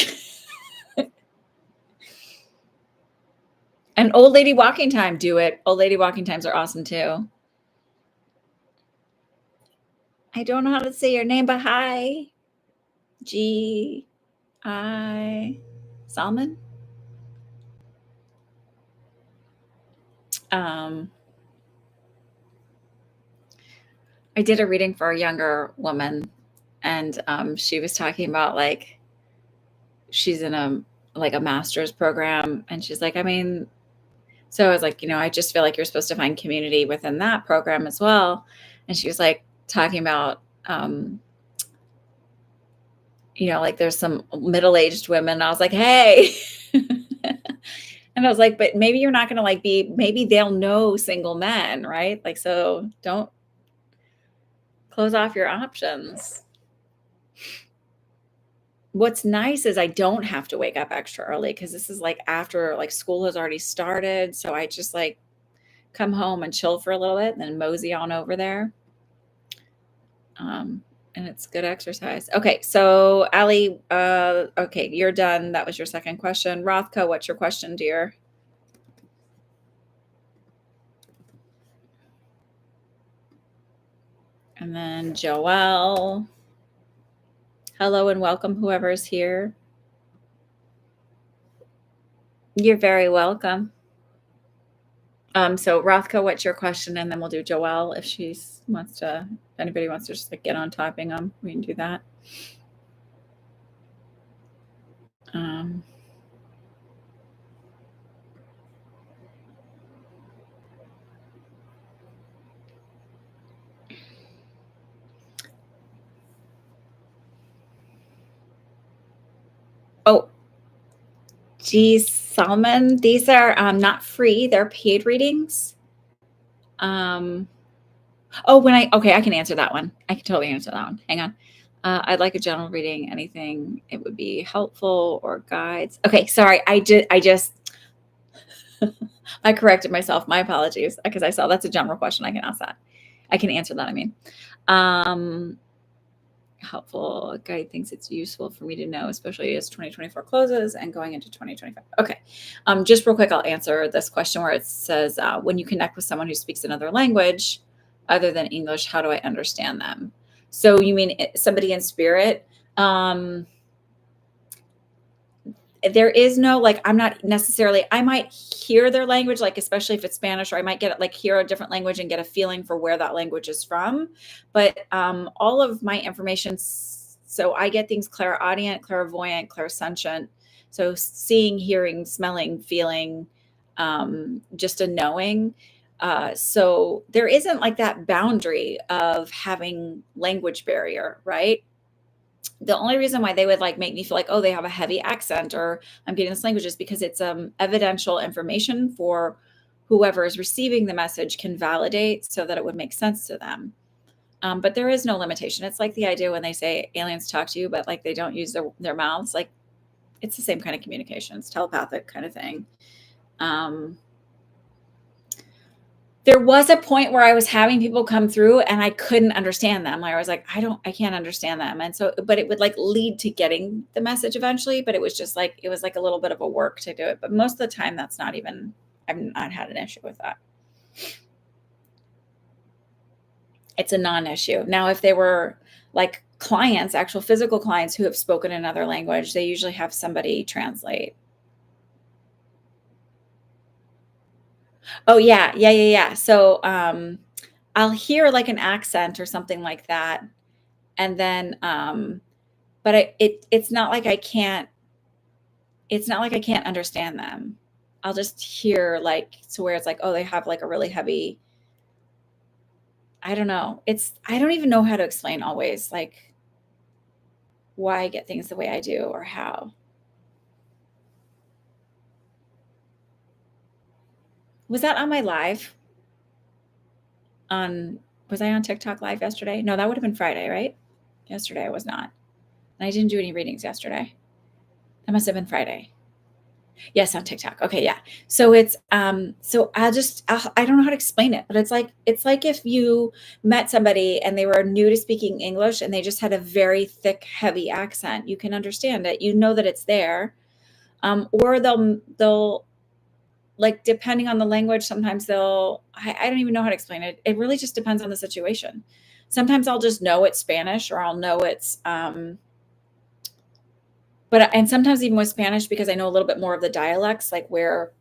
And old lady walking time, do it. Old lady walking times are awesome too. I don't know how to say your name, but hi. G.I. Salmon. I did a reading for a younger woman, and she was talking about like she's in a master's program, and she's like, I mean, so I was like, I just feel like you're supposed to find community within that program as well. And she was like talking about like there's some middle-aged women. I was like, hey. And I was like, but maybe you're not going to like maybe they'll know single men, right? Like, so don't close off your options. What's nice is I don't have to wake up extra early because this is like after like school has already started. So I just like come home and chill for a little bit and then mosey on over there. And it's good exercise. Okay. So Allie, okay, you're done. That was your second question. Rothko, what's your question, dear? And then Joelle. Hello and welcome, whoever's here. You're very welcome. So Rothko, what's your question? And then we'll do Joelle if if anybody wants to just like get on topping them, we can do that. Oh, geez, Salmon. These are not free. They're paid readings. I can answer that one. I can totally answer that one. Hang on. I'd like a general reading. Anything it would be helpful or guides. Okay, sorry. I just I corrected myself. My apologies because I saw that's a general question. I can ask that. I can answer that. I mean, helpful guide thinks it's useful for me to know, especially as 2024 closes and going into 2025. Okay. Just real quick, I'll answer this question where it says, when you connect with someone who speaks another language other than English, how do I understand them? So you mean somebody in spirit? There is no, like, I'm not necessarily, I might hear their language, like, especially if it's Spanish, or I might get like hear a different language and get a feeling for where that language is from. But all of my information, so I get things clairaudient, clairvoyant, clairsentient. So seeing, hearing, smelling, feeling, just a knowing. So there isn't like that boundary of having language barrier, right? The only reason why they would like make me feel like, oh, they have a heavy accent or I'm getting this language is because it's evidential information for whoever is receiving the message can validate so that it would make sense to them. But there is no limitation. It's like the idea when they say aliens talk to you, but like they don't use their mouths. Like it's the same kind of communication. It's telepathic kind of thing. There was a point where I was having people come through and I couldn't understand them. I was like, I can't understand them. And so, but it would like lead to getting the message eventually, but it was like a little bit of a work to do it. But most of the time I've not had an issue with that. It's a non-issue. Now, if they were like clients, actual physical clients who have spoken another language, they usually have somebody translate. Oh yeah. So I'll hear like an accent or something like that, and then, but it's not like I can't. It's not like I can't understand them. I'll just hear like to where it's like, oh, they have like a really heavy. I don't know. I don't even know how to explain always like why I get things the way I do or how. Was that on my live? On Was I on TikTok live yesterday? No, that would have been Friday, right? Yesterday I was not. And I didn't do any readings yesterday. That must have been Friday. Yes, on TikTok. Okay, yeah. So so I don't know how to explain it, but it's like if you met somebody and they were new to speaking English and they just had a very thick, heavy accent. You can understand it. You know that it's there. Or they'll like depending on the language, sometimes I don't even know how to explain it. It really just depends on the situation. Sometimes I'll just know it's Spanish or I'll know it's and sometimes even with Spanish, because I know a little bit more of the dialects, like where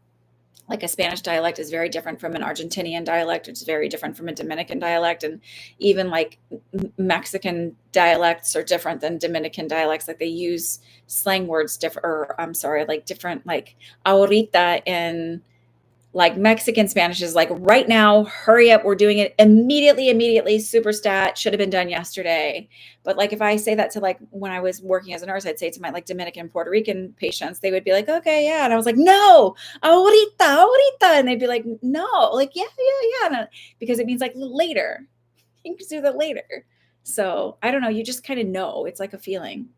like a Spanish dialect is very different from an Argentinian dialect, it's very different from a Dominican dialect, and even like Mexican dialects are different than Dominican dialects. Like they use slang words different, or I'm sorry, like different, like ahorita in like Mexican Spanish is like right now, hurry up, we're doing it immediately, super stat, should have been done yesterday. But like if I say that to like when I was working as a nurse, I'd say to my like Dominican, Puerto Rican patients, they would be like, okay, yeah. And I was like, no, ahorita. And they'd be like, no, like, yeah. No, because it means like later. You can do that later. So I don't know. You just kind of know. It's like a feeling.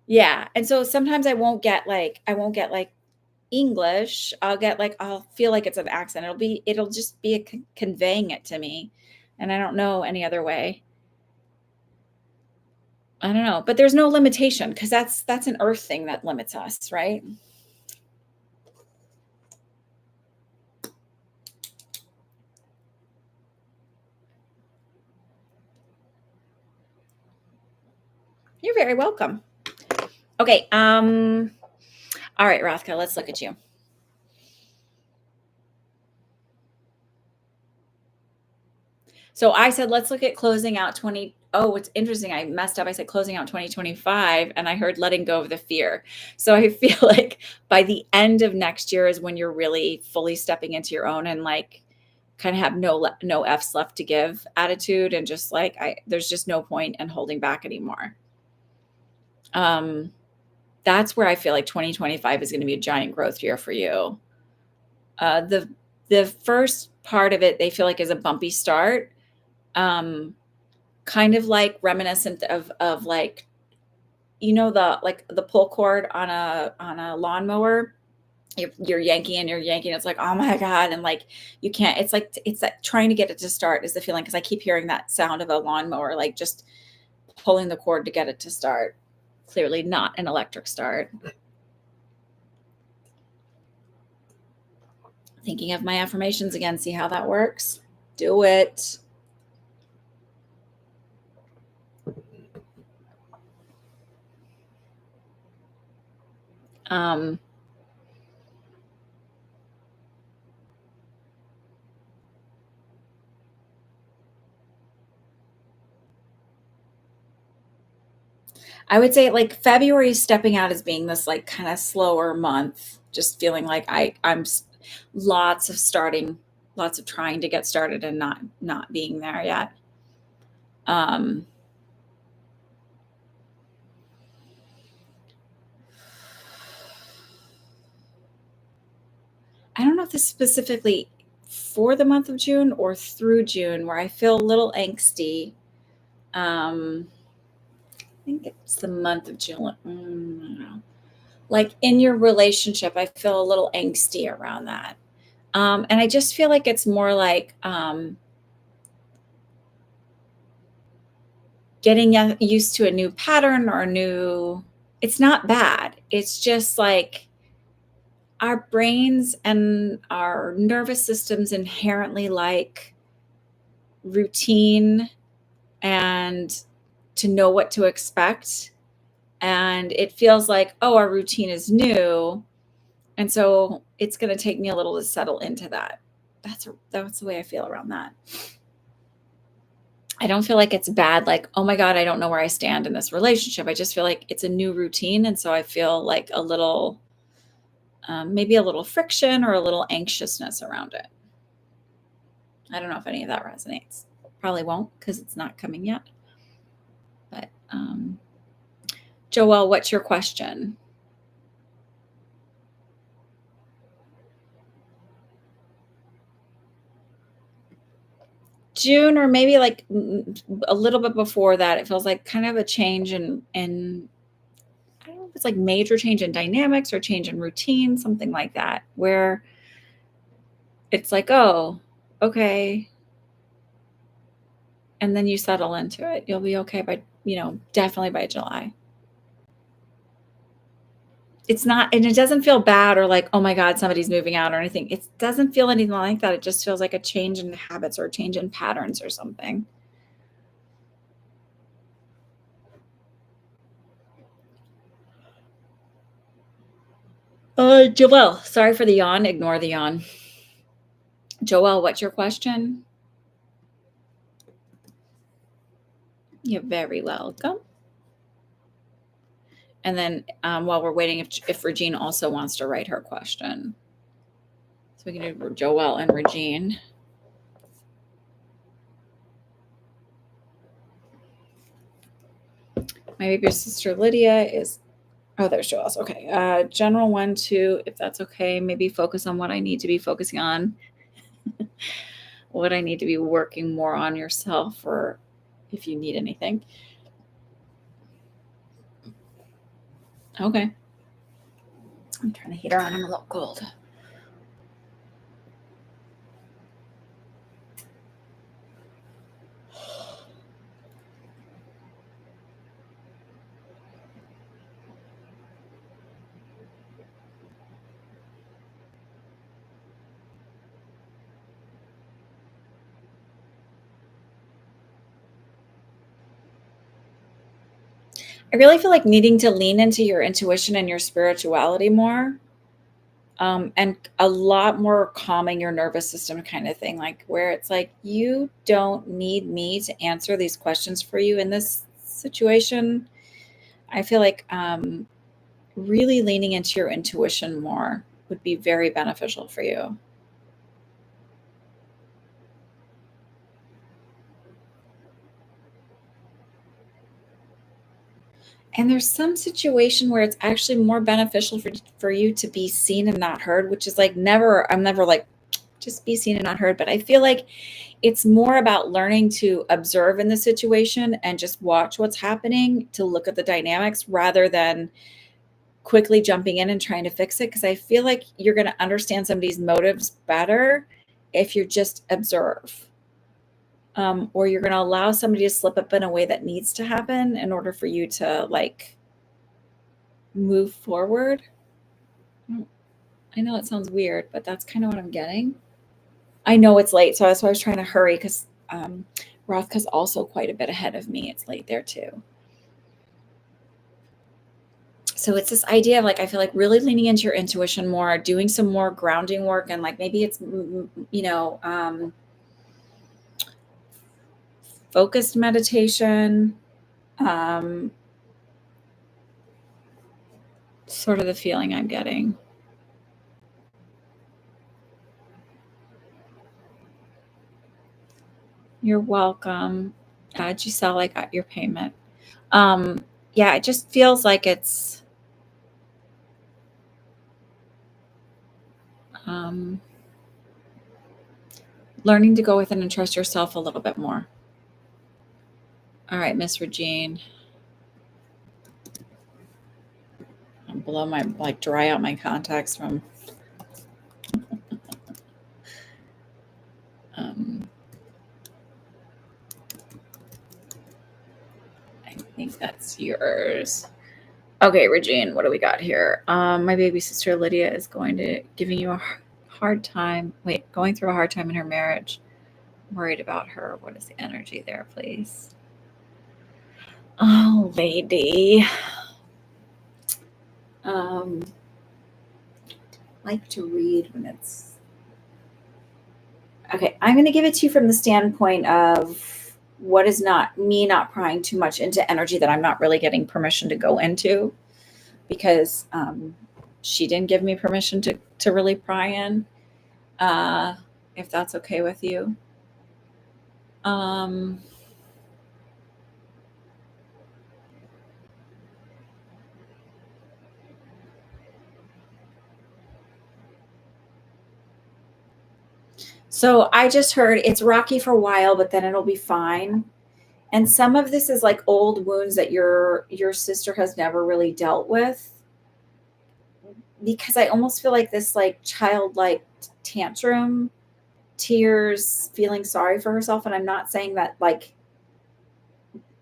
Yeah. And so sometimes I won't get like English. I'll feel like it's an accent. It'll just be conveying it to me. And I don't know any other way. I don't know, but there's no limitation because that's an earth thing that limits us, right? You're very welcome. Okay. All right, Rothka, let's look at you. So I said, let's look at closing out 20. Oh, it's interesting. I messed up. I said closing out 2025 and I heard letting go of the fear. So I feel like by the end of next year is when you're really fully stepping into your own and like kind of have no F's left to give attitude and just like there's just no point in holding back anymore. That's where I feel like 2025 is going to be a giant growth year for you. The first part of it, they feel like is a bumpy start. Kind of like reminiscent of like, the pull cord on a lawnmower. You're yanking and you're yanking. It's like, oh my God. And like, you can't, it's like trying to get it to start is the feeling. Cause I keep hearing that sound of a lawnmower, like just pulling the cord to get it to start. Clearly not an electric start. Thinking of my affirmations again, see how that works. Do it. Um, I would say like February is stepping out as being this like kind of slower month, just feeling like lots of starting, lots of trying to get started and not being there yet. Um, I don't know if this is specifically for the month of June or through June, where I feel a little angsty. I think it's the month of June. I don't know. Like in your relationship, I feel a little angsty around that. And I just feel like it's more like getting used to a new pattern or a new, it's not bad. It's just like our brains and our nervous systems inherently like routine and to know what to expect. And it feels like, oh, our routine is new. And so it's going to take me a little to settle into that. that's the way I feel around that. I don't feel like it's bad, like, oh my God, I don't know where I stand in this relationship. I just feel like it's a new routine. And so I feel like a little, maybe a little friction or a little anxiousness around it. I don't know if any of that resonates. Probably won't because it's not coming yet. But Joelle, what's your question? June, or maybe like a little bit before that, it feels like kind of a change in I don't know if it's like major change in dynamics or change in routine, something like that, where it's like, oh, okay. And then you settle into it. You'll be okay by, definitely by July. It's not, and it doesn't feel bad or like, oh my God, somebody's moving out or anything. It doesn't feel anything like that. It just feels like a change in habits or a change in patterns or something. Joelle, sorry for the yawn. Ignore the yawn. Joelle, what's your question? You're very welcome. And then while we're waiting, if Regine also wants to write her question. So we can do Joelle and Regine. My baby sister Lydia is, oh, there's Joelle's. Okay. General 1, 2, if that's okay, maybe focus on what I need to be focusing on. What I need to be working more on yourself, or if you need anything. Okay. I'm turning the heater on. I'm a little cold. I really feel like needing to lean into your intuition and your spirituality more. And a lot more calming your nervous system kind of thing, like where it's like, you don't need me to answer these questions for you in this situation. I feel like really leaning into your intuition more would be very beneficial for you. And there's some situation where it's actually more beneficial for you to be seen and not heard, which is like I'm never like, just be seen and not heard. But I feel like it's more about learning to observe in the situation and just watch what's happening, to look at the dynamics rather than quickly jumping in and trying to fix it. Because I feel like you're going to understand somebody's motives better if you just observe. Or you're going to allow somebody to slip up in a way that needs to happen in order for you to like move forward. I know it sounds weird, but that's kind of what I'm getting. I know it's late, so that's why I was trying to hurry, because Rothka's also quite a bit ahead of me. It's late there too. So it's this idea of like, I feel like really leaning into your intuition more, doing some more grounding work, and like maybe it's, focused meditation, sort of the feeling I'm getting. You're welcome. Giselle, I got your payment. Yeah, it just feels like it's learning to go within and trust yourself a little bit more. All right, Miss Regine. I'm below my, like, dry out my contacts from I think that's yours. Okay, Regine, what do we got here? My baby sister Lydia is giving you a hard time. Wait, going through a hard time in her marriage. I'm worried about her. What is the energy there, please? Oh, lady. Like to read when it's Okay, I'm going to give it to you from the standpoint of what is not me not prying too much into energy that I'm not really getting permission to go into, because she didn't give me permission to really pry in. If that's okay with you. Um, so I just heard it's rocky for a while, but then it'll be fine. And some of this is like old wounds that your sister has never really dealt with, because I almost feel like this like childlike tantrum, tears, feeling sorry for herself. And I'm not saying that like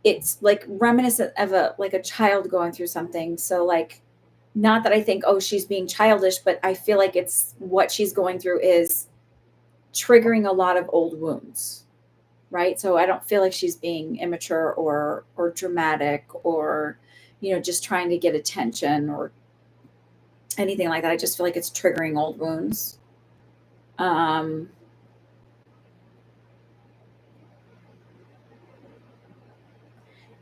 it's like reminiscent of a like a child going through something. So like not that I think, oh, she's being childish, but I feel like it's what she's going through is triggering a lot of old wounds, right? So I don't feel like she's being immature or dramatic or just trying to get attention or anything like that. I just feel like it's triggering old wounds. Um,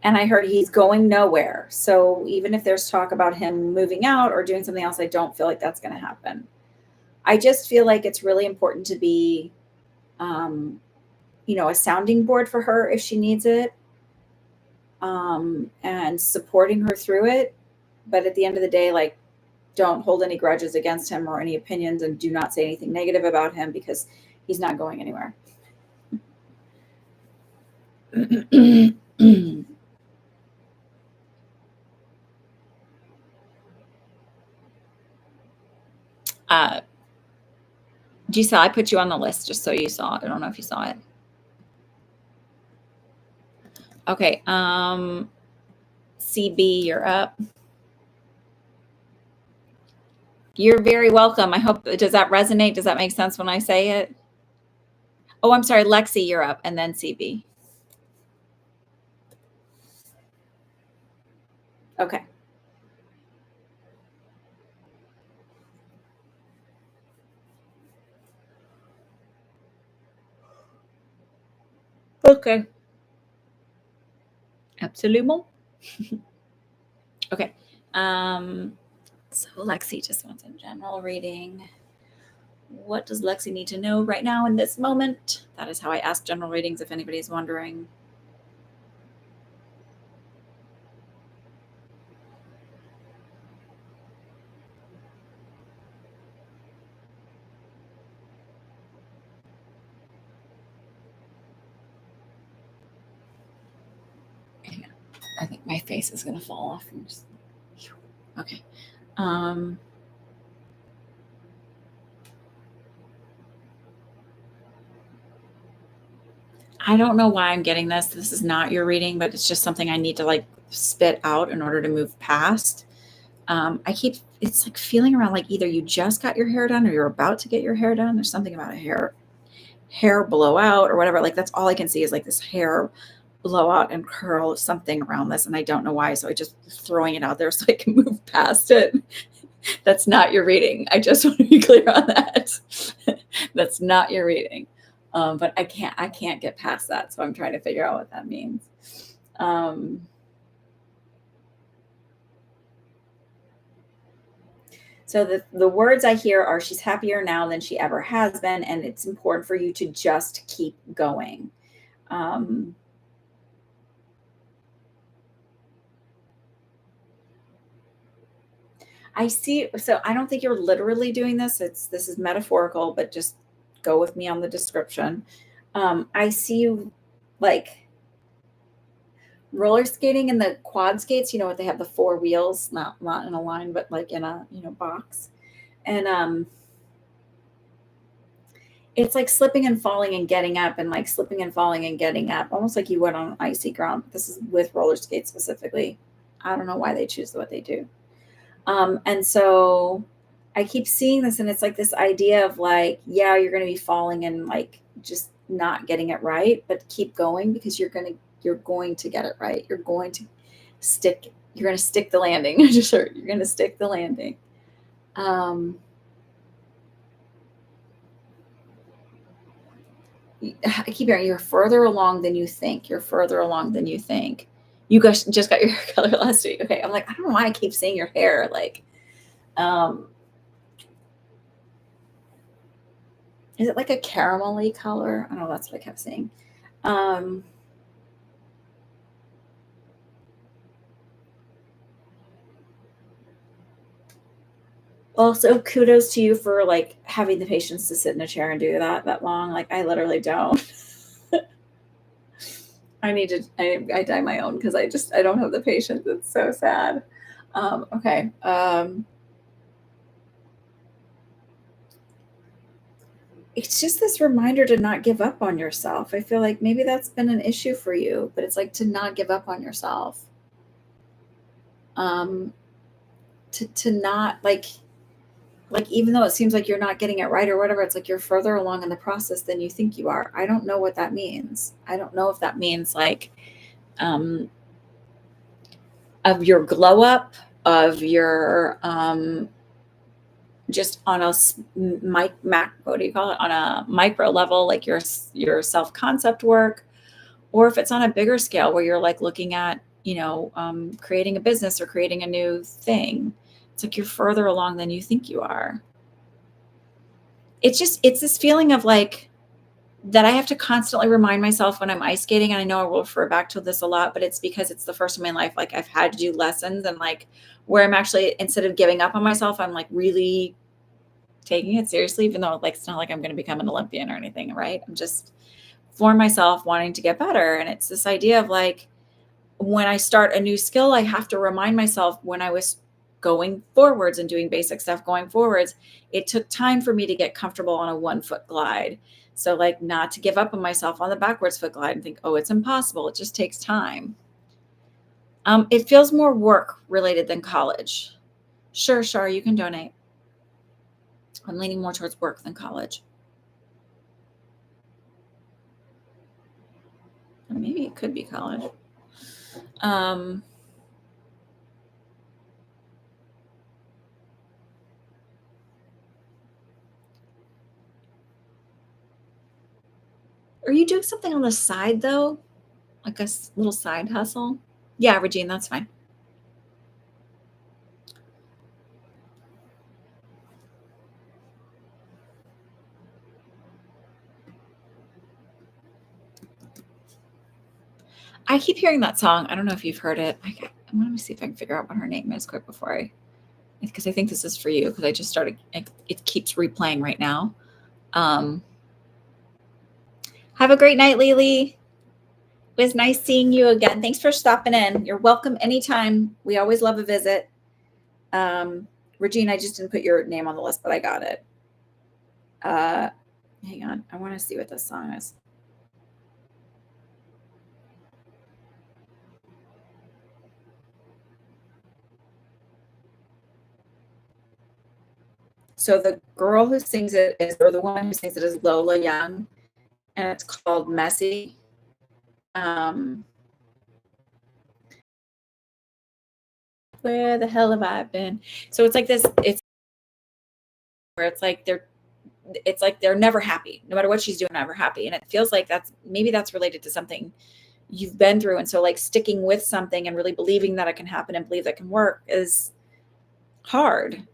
and I heard he's going nowhere. So even if there's talk about him moving out or doing something else, I don't feel like that's going to happen. I just feel like it's really important to be, um, a sounding board for her if she needs it, and supporting her through it. But at the end of the day, like, don't hold any grudges against him or any opinions, and do not say anything negative about him because he's not going anywhere. uh, Giselle, I put you on the list just so you saw it. I don't know if you saw it. Okay. CB, you're up. You're very welcome. I hope, does that resonate? Does that make sense when I say it? Oh, I'm sorry. Lexi, you're up, and then CB. Okay. Okay. Absolument. Okay. So Lexi just wants a general reading. What does Lexi need to know right now in this moment? That is how I ask general readings, if anybody's wondering. I think my face is going to fall off. Okay. I don't know why I'm getting this. This is not your reading, but it's just something I need to like spit out in order to move past. It's like feeling around like either you just got your hair done or you're about to get your hair done. There's something about a hair blowout or whatever. Like that's all I can see is like this hair blowout and curl, something around this. And I don't know why. So I just throwing it out there so I can move past it. That's not your reading. I just want to be clear on that. That's not your reading. But I can't get past that. So I'm trying to figure out what that means. So the words I hear are, she's happier now than she ever has been, and it's important for you to just keep going. I see. So I don't think you're literally doing this. This is metaphorical, but just go with me on the description. I see you like roller skating in the quad skates, what they have, the four wheels, not in a line, but like in a, box. And it's like slipping and falling and getting up, and like slipping and falling and getting up, almost like you would on icy ground. This is with roller skates specifically. I don't know why they choose what they do. And so I keep seeing this, and it's like this idea of like, yeah, you're going to be falling and like just not getting it right, but keep going because you're going to get it right. You're going to stick the landing. You're going to stick the landing. I keep hearing you're further along than you think. You're further along than you think. You guys just got your hair color last week. Okay. I'm like, I don't know why I keep seeing your hair. Like, um, is it like a caramelly color? I don't know. That's what I kept saying. Um, Also, kudos to you for like having the patience to sit in a chair and do that long. Like I literally don't. I need to. I dye my own because I don't have the patience. It's so sad. Okay. It's just this reminder to not give up on yourself. I feel like maybe that's been an issue for you, but it's like to not give up on yourself. Um, to not like even though it seems like you're not getting it right or whatever, it's like you're further along in the process than you think you are. I don't know what that means. I don't know if that means like um of your glow up, of your just on a what do you call it, on a micro level, like your self concept work, or if it's on a bigger scale where you're like looking at creating a business or creating a new thing. It's like you're further along than you think you are. It's this feeling of like that I have to constantly remind myself when I'm ice skating. And I know I will refer back to this a lot, but it's because it's the first time in my life like I've had to do lessons, and like where I'm actually, instead of giving up on myself, I'm like really taking it seriously, even though like it's not like I'm going to become an Olympian or anything, right? I'm just for myself wanting to get better. And it's this idea of like when I start a new skill, I have to remind myself when I was going forwards and doing basic stuff going forwards, it took time for me to get comfortable on a 1 foot glide. So like not to give up on myself on the backwards foot glide and think, oh, it's impossible. It just takes time. It feels more work related than college. Sure, Shar, you can donate. I'm leaning more towards work than college. Or maybe it could be college. Um, are you doing something on the side though? Like a little side hustle? Yeah, Regine, that's fine. I keep hearing that song. I don't know if you've heard it. Let me see if I can figure out what her name is quick before because I think this is for you because I just started. It keeps replaying right now. Um, have a great night, Lily. It was nice seeing you again. Thanks for stopping in. You're welcome anytime. We always love a visit. Regine, I just didn't put your name on the list, but I got it. Hang on. I want to see what this song is. So the girl who sings it is, or the woman who sings it is Lola Young, and it's called Messy. Where the hell have I been? So it's like this, it's where it's like they're never happy. No matter what she's doing, never happy. And it feels like that's related to something you've been through. And so like sticking with something and really believing that it can happen and believe that can work is hard.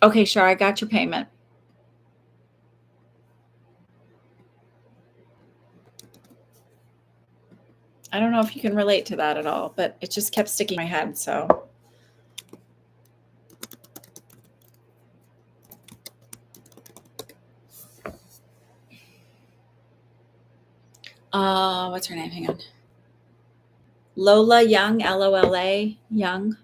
Okay, sure. I got your payment. I don't know if you can relate to that at all, but it just kept sticking in my head. So what's her name? Hang on. Lola Young, Lola Young.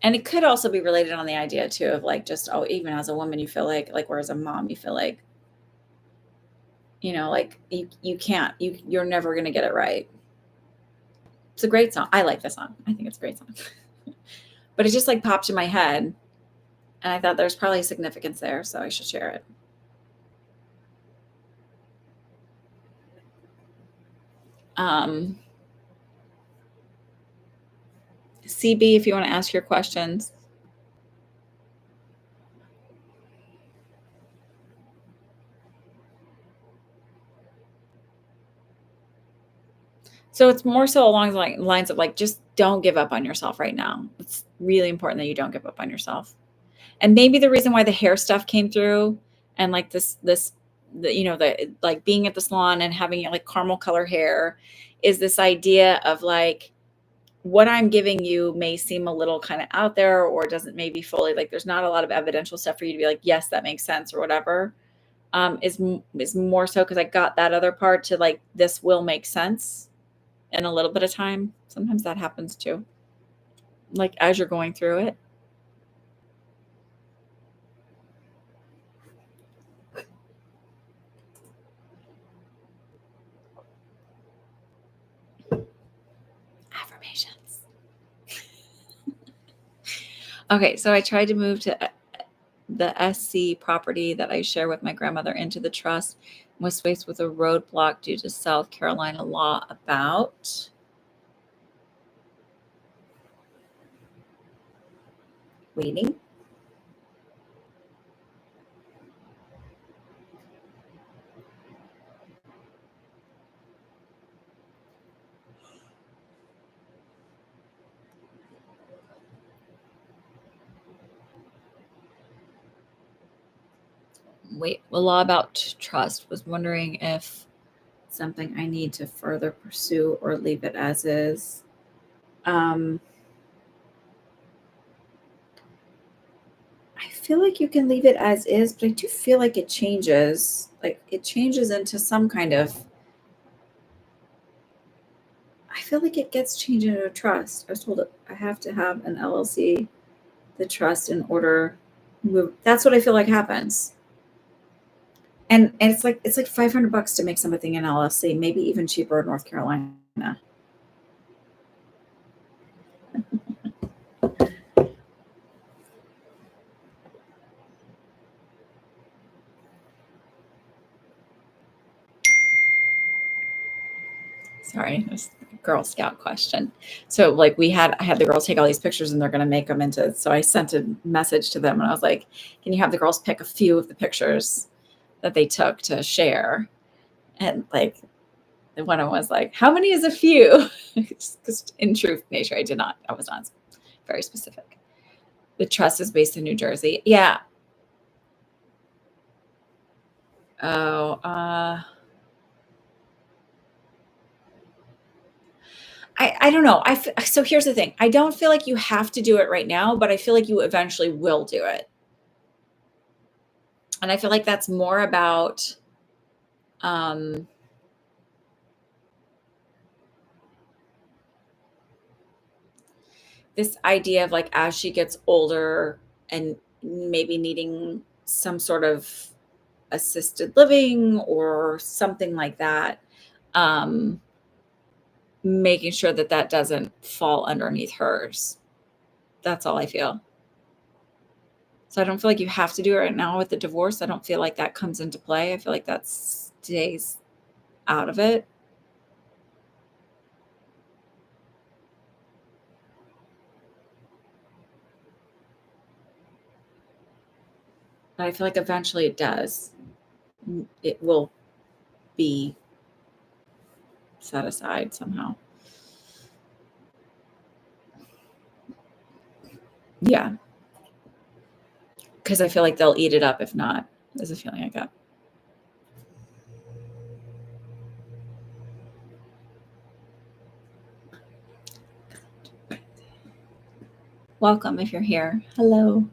And it could also be related on the idea too of like just even as a woman you feel like whereas a mom you feel like like you can't you're never going to get it right. It's a great song. I like the song. I think it's a great song. But it just like popped in my head and I thought there's probably significance there, so I should share it. um CB, if you want to ask your questions. So it's more so along the lines of like, just don't give up on yourself right now. It's really important that you don't give up on yourself. And maybe the reason why the hair stuff came through and like the like being at the salon and having like caramel color hair is this idea of like, what I'm giving you may seem a little kind of out there or doesn't maybe fully like, there's not a lot of evidential stuff for you to be like, yes, that makes sense or whatever. Is more so because I got that other part to like, this will make sense in a little bit of time. Sometimes that happens too, like as you're going through it. Affirmations. Okay, so I tried to move to the SC property that I share with my grandmother into the trust, was faced with a roadblock due to South Carolina law about waiting. Wait, the law about trust, was wondering if something I need to further pursue or leave it as is. I feel like you can leave it as is, but I do feel like it changes. Like it changes into some kind of. I feel like it gets changed into a trust. I was told I have to have an LLC, the trust, in order. That's what I feel like happens. And it's like $500 to make something in LLC, maybe even cheaper in North Carolina. Sorry, this Girl Scout question. So like I had the girls take all these pictures and they're going to make them into, so I sent a message to them and I was like, can you have the girls pick a few of the pictures that they took to share? And like, one of them was like, how many is a few? Because in truth, nature, I was not very specific. The trust is based in New Jersey. Yeah. Oh, I don't know. So here's the thing. I don't feel like you have to do it right now, but I feel like you eventually will do it. And I feel like that's more about this idea of like, as she gets older and maybe needing some sort of assisted living or something like that, making sure that that doesn't fall underneath hers. That's all I feel. So I don't feel like you have to do it right now with the divorce. I don't feel like that comes into play. I feel like that stays out of it. But I feel like eventually it does. It will be set aside somehow. Yeah. Because I feel like they'll eat it up if not. There's a feeling I got. Welcome if you're here. Hello.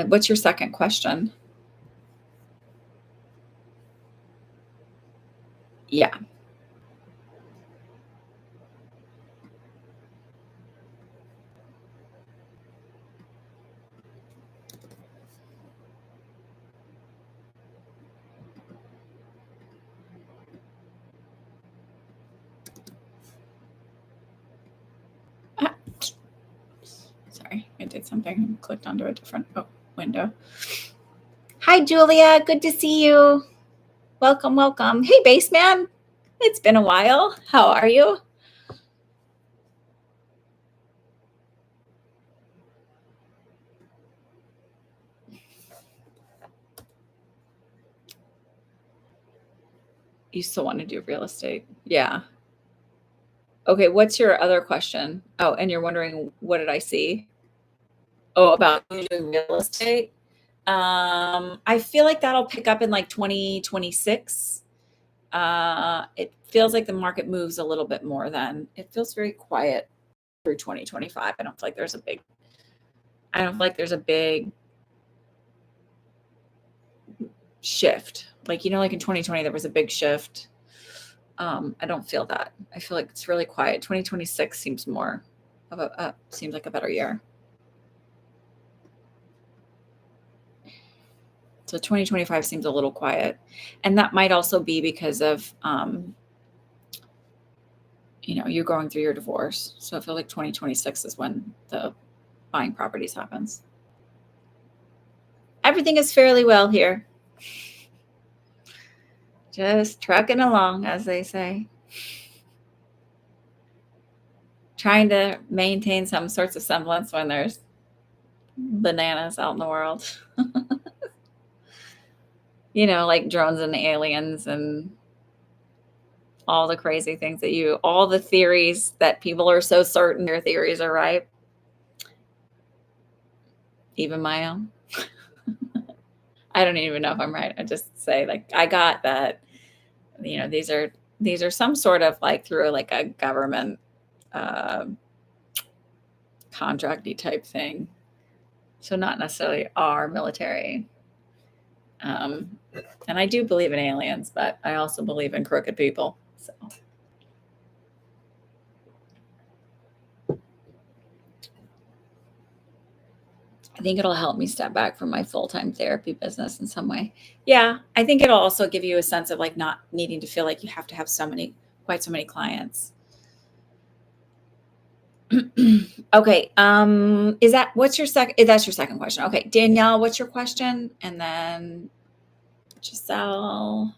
What's your second question? Yeah. Ah, sorry, I did something and clicked onto a different window. Hi, Julia. Good to see you. Welcome, welcome. Hey, Baseman. It's been a while. How are you? You still want to do real estate. Yeah. Okay, what's your other question? Oh, and you're wondering what did I see? Oh, about doing real estate. I feel like that'll pick up in like 2026. It feels like the market moves a little bit more then. It feels very quiet through 2025. I don't feel like there's a big shift. Like, like in 2020, there was a big shift. I don't feel that. I feel like it's really quiet. 2026 seems more of seems like a better year. So 2025 seems a little quiet. And that might also be because of, you going through your divorce. So I feel like 2026 is when the buying properties happens. Everything is fairly well here. Just trucking along, as they say. Trying to maintain some sorts of semblance when there's bananas out in the world. Like drones and aliens and all the crazy things all the theories that people are so certain their theories are right. Even my own. I don't even know if I'm right. I just say like, I got that, these are some sort of like through like a government contracty type thing. So not necessarily our military. And I do believe in aliens, but I also believe in crooked people. So I think it'll help me step back from my full-time therapy business in some way. Yeah, I think it'll also give you a sense of like not needing to feel like you have to have quite so many clients. Okay. What's your second? That's your second question. Okay, Danielle, what's your question? And then Giselle.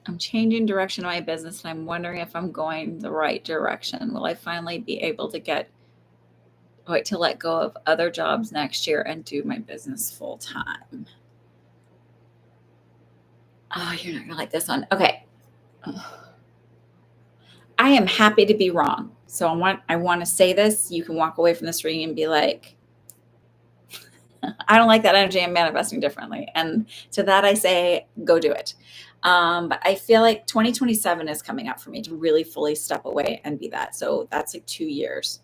I'm changing direction of my business and I'm wondering if I'm going the right direction. Will I finally be able to let go of other jobs next year and do my business full time? Oh, you're not gonna like this one. Okay. I am happy to be wrong. So I want to say this. You can walk away from this reading and be like, I don't like that energy. I'm manifesting differently. And to that I say, go do it. But I feel like 2027 is coming up for me to really fully step away and be that. So that's like 2 years.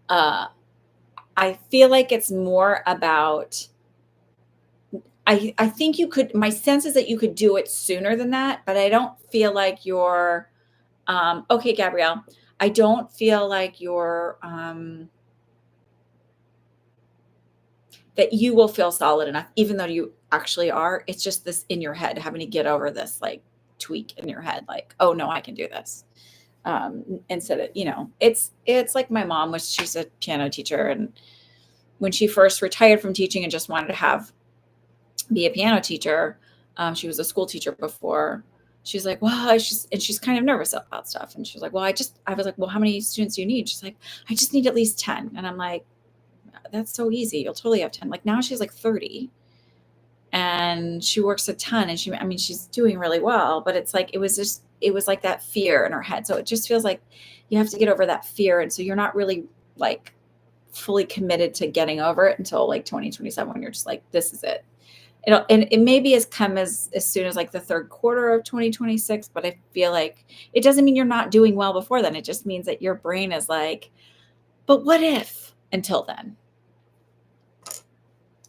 I feel like it's more about, I think my sense is that you could do it sooner than that, but I don't feel like you're, okay, Gabrielle, I don't feel like you're, that you will feel solid enough, even though you actually are. It's just this in your head, having to get over this like tweak in your head, like, oh no, I can do this. Instead of, it's like my mom she's a piano teacher. And when she first retired from teaching and just wanted to be a piano teacher, she was a school teacher before. She's like, well, she's kind of nervous about stuff. And she was like, well, I was like, well, how many students do you need? She's like, I just need at least 10. And I'm like, that's so easy. You'll totally have 10. Like now she's like 30 and she works a ton and she's doing really well, but it's like, it was like that fear in her head. So it just feels like you have to get over that fear. And so you're not really like fully committed to getting over it until like 2027, when you're just like, this is it. And it maybe has come as soon as like the third quarter of 2026, but I feel like it doesn't mean you're not doing well before then. It just means that your brain is like, but what if until then?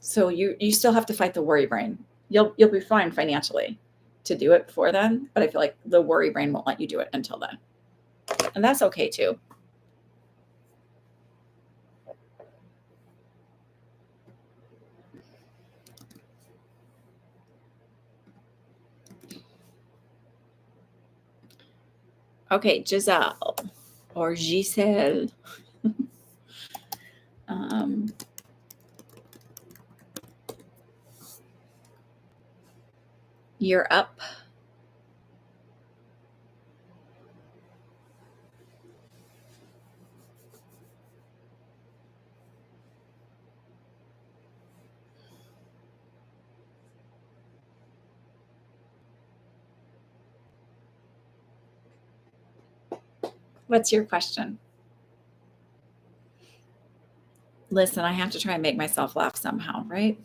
So you still have to fight the worry brain. You'll be fine financially to do it before then, but I feel like the worry brain won't let you do it until then. And that's okay too. Okay, Giselle or Giselle. You're up. What's your question? Listen, I have to try and make myself laugh somehow, right?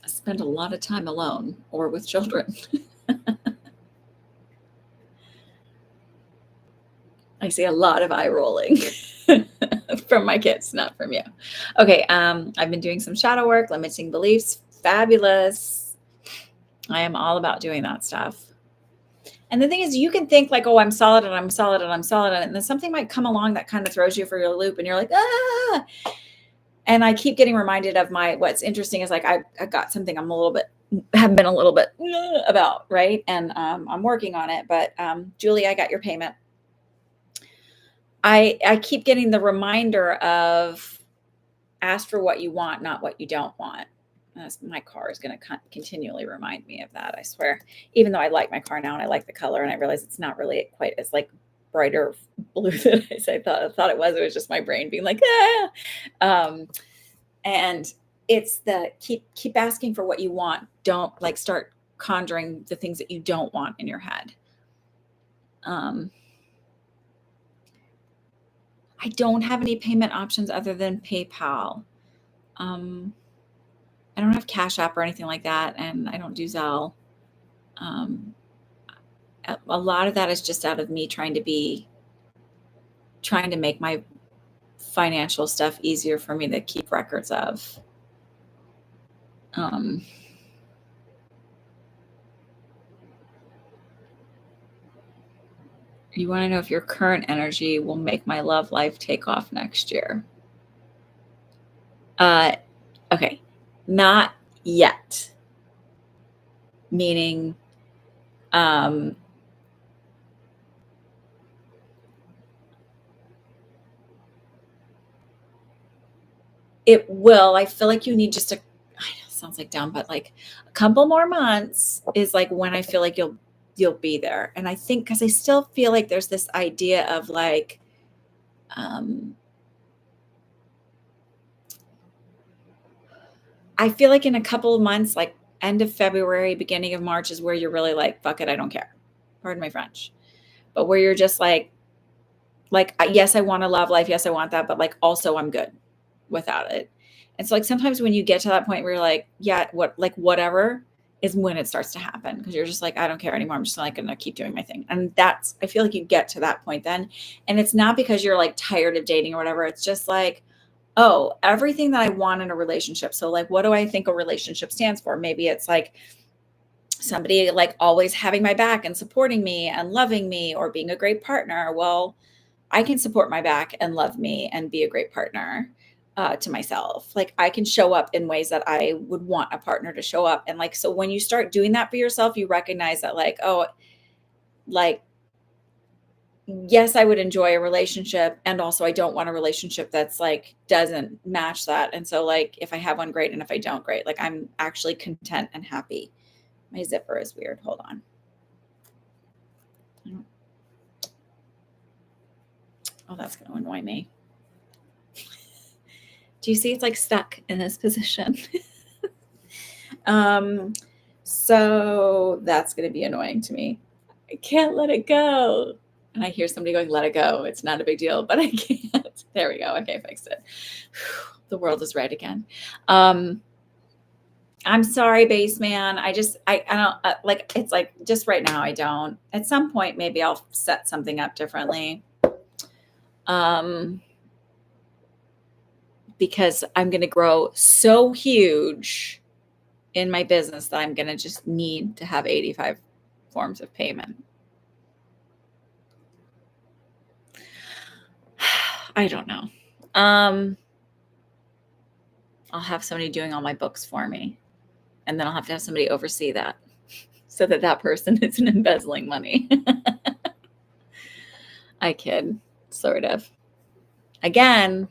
I spend a lot of time alone or with children. I see a lot of eye rolling from my kids, not from you. Okay, I've been doing some shadow work, limiting beliefs. Fabulous. I am all about doing that stuff. And the thing is, you can think like, oh, I'm solid and I'm solid and I'm solid. And then something might come along that kind of throws you for your loop and you're like, ah. And I keep getting reminded of what's interesting is like, I got something have been a little bit about, right? And I'm working on it. But Julie, I got your payment. I keep getting the reminder of ask for what you want, not what you don't want. My car is going to continually remind me of that. I swear, even though I like my car now and I like the color and I realize it's not really quite as like brighter blue than I thought it was. It was just my brain being like, ah. And it's the keep asking for what you want. Don't like start conjuring the things that you don't want in your head. I don't have any payment options other than PayPal. I don't have Cash App or anything like that, and I don't do Zelle. A lot of that is just out of me trying to make my financial stuff easier for me to keep records of. You want to know if your current energy will make my love life take off next year? Okay, not yet. Meaning, it will. I feel like you need just sounds like dumb, but like a couple more months is like when I feel like you'll be there. And I think because I still feel like there's this idea of like, I feel like in a couple of months, like end of February, beginning of March is where you're really like, fuck it, I don't care. Pardon my French. But where you're just like, yes, I want a love life. Yes, I want that. But like, also I'm good without it. And so like, sometimes when you get to that point where you're like, yeah, whatever is when it starts to happen. Because you're just like, I don't care anymore. I'm just like going to keep doing my thing. And I feel like you get to that point then. And it's not because you're like tired of dating or whatever. It's just like, oh, everything that I want in a relationship. So like, what do I think a relationship stands for? Maybe it's like somebody like always having my back and supporting me and loving me or being a great partner. Well, I can support my back and love me and be a great partner to myself. Like I can show up in ways that I would want a partner to show up. And like, so when you start doing that for yourself, you recognize that like, oh, like, yes, I would enjoy a relationship. And also I don't want a relationship that's like, doesn't match that. And so like, if I have one, great. And if I don't, great. Like I'm actually content and happy. My zipper is weird. Hold on. Oh, that's going to annoy me. Do you see it's like stuck in this position? So that's going to be annoying to me. I can't let it go. And I hear somebody going, let it go. It's not a big deal, but I can't. There we go. Okay, fixed it. The world is right again. I'm sorry, base man. I don't like, it's like just right now. I don't. At some point, maybe I'll set something up differently. Because I'm going to grow so huge in my business that I'm going to just need to have 85 forms of payment. I don't know. I'll have somebody doing all my books for me, and then I'll have to have somebody oversee that so that person isn't embezzling money. I kid, sort of. Again,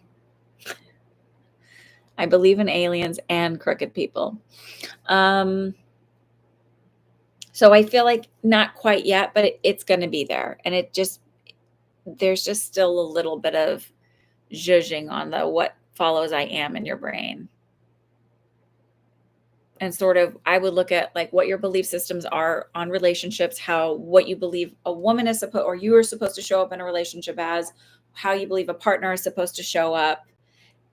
I believe in aliens and crooked people. So I feel like not quite yet, but it's going to be there. And there's just still a little bit of zhuzhing on the what follows I am in your brain. and sort of I would look at like what your belief systems are on relationships, how what you believe a woman is supposed or you are supposed to show up in a relationship as, how you believe a partner is supposed to show up,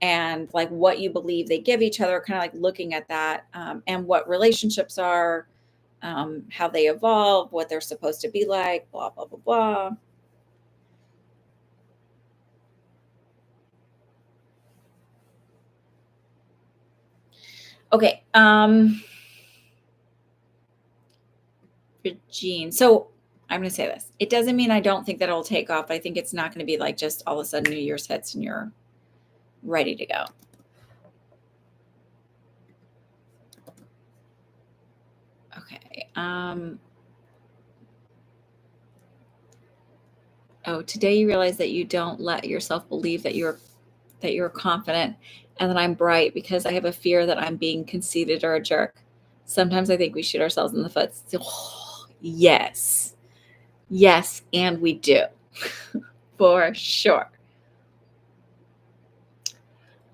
and like what you believe they give each other, kind of like looking at that, and what relationships are, how they evolve, what they're supposed to be like, blah blah blah blah. Okay, Regine. So I'm going to say this. It doesn't mean I don't think that it'll take off. I think it's not going to be like just all of a sudden New Year's hits and you're ready to go. Okay. Oh, today you realize that you don't let yourself believe that you're confident and that I'm bright because I have a fear that I'm being conceited or a jerk. Sometimes I think we shoot ourselves in the foot. Oh, yes. Yes, and we do. For sure.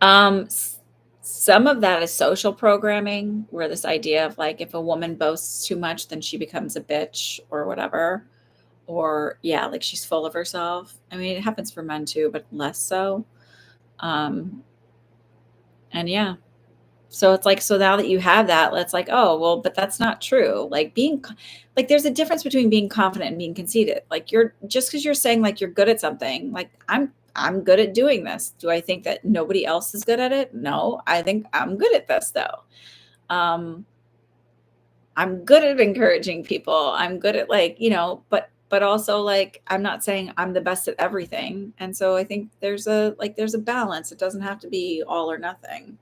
Some of that is social programming, where this idea of like if a woman boasts too much, then she becomes a bitch or whatever. Or yeah, like she's full of herself. I mean, it happens for men too, but less so. Um, and yeah. So it's like, so now that you have that, let's like, oh, well, but that's not true. Like like there's a difference between being confident and being conceited. Like you're just because you're saying like you're good at something, like I'm good at doing this. Do I think that nobody else is good at it? No, I think I'm good at this though. Um, I'm good at encouraging people. I'm good at like, but also like I'm not saying I'm the best at everything. And so I think there's a balance. It doesn't have to be all or nothing.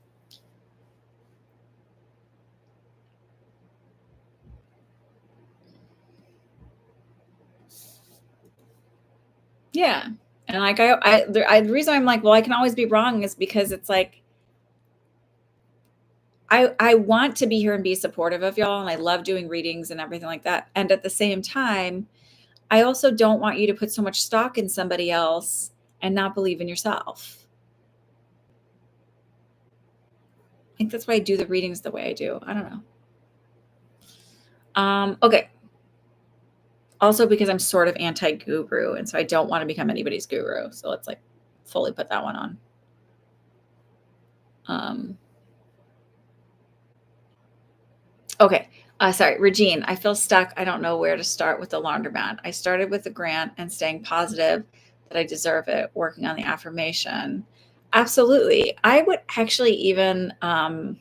Yeah. And like the reason I'm like, well, I can always be wrong is because it's like I want to be here and be supportive of y'all, and I love doing readings and everything like that. And at the same time, I also don't want you to put so much stock in somebody else and not believe in yourself. I think that's why I do the readings the way I do. I don't know. Okay. Also because I'm sort of anti-guru, and so I don't want to become anybody's guru. So let's like fully put that one on. Okay. Sorry, Regine. I feel stuck. I don't know where to start with the laundromat. I started with the grant and staying positive that I deserve it, working on the affirmation. Absolutely. I would actually even, I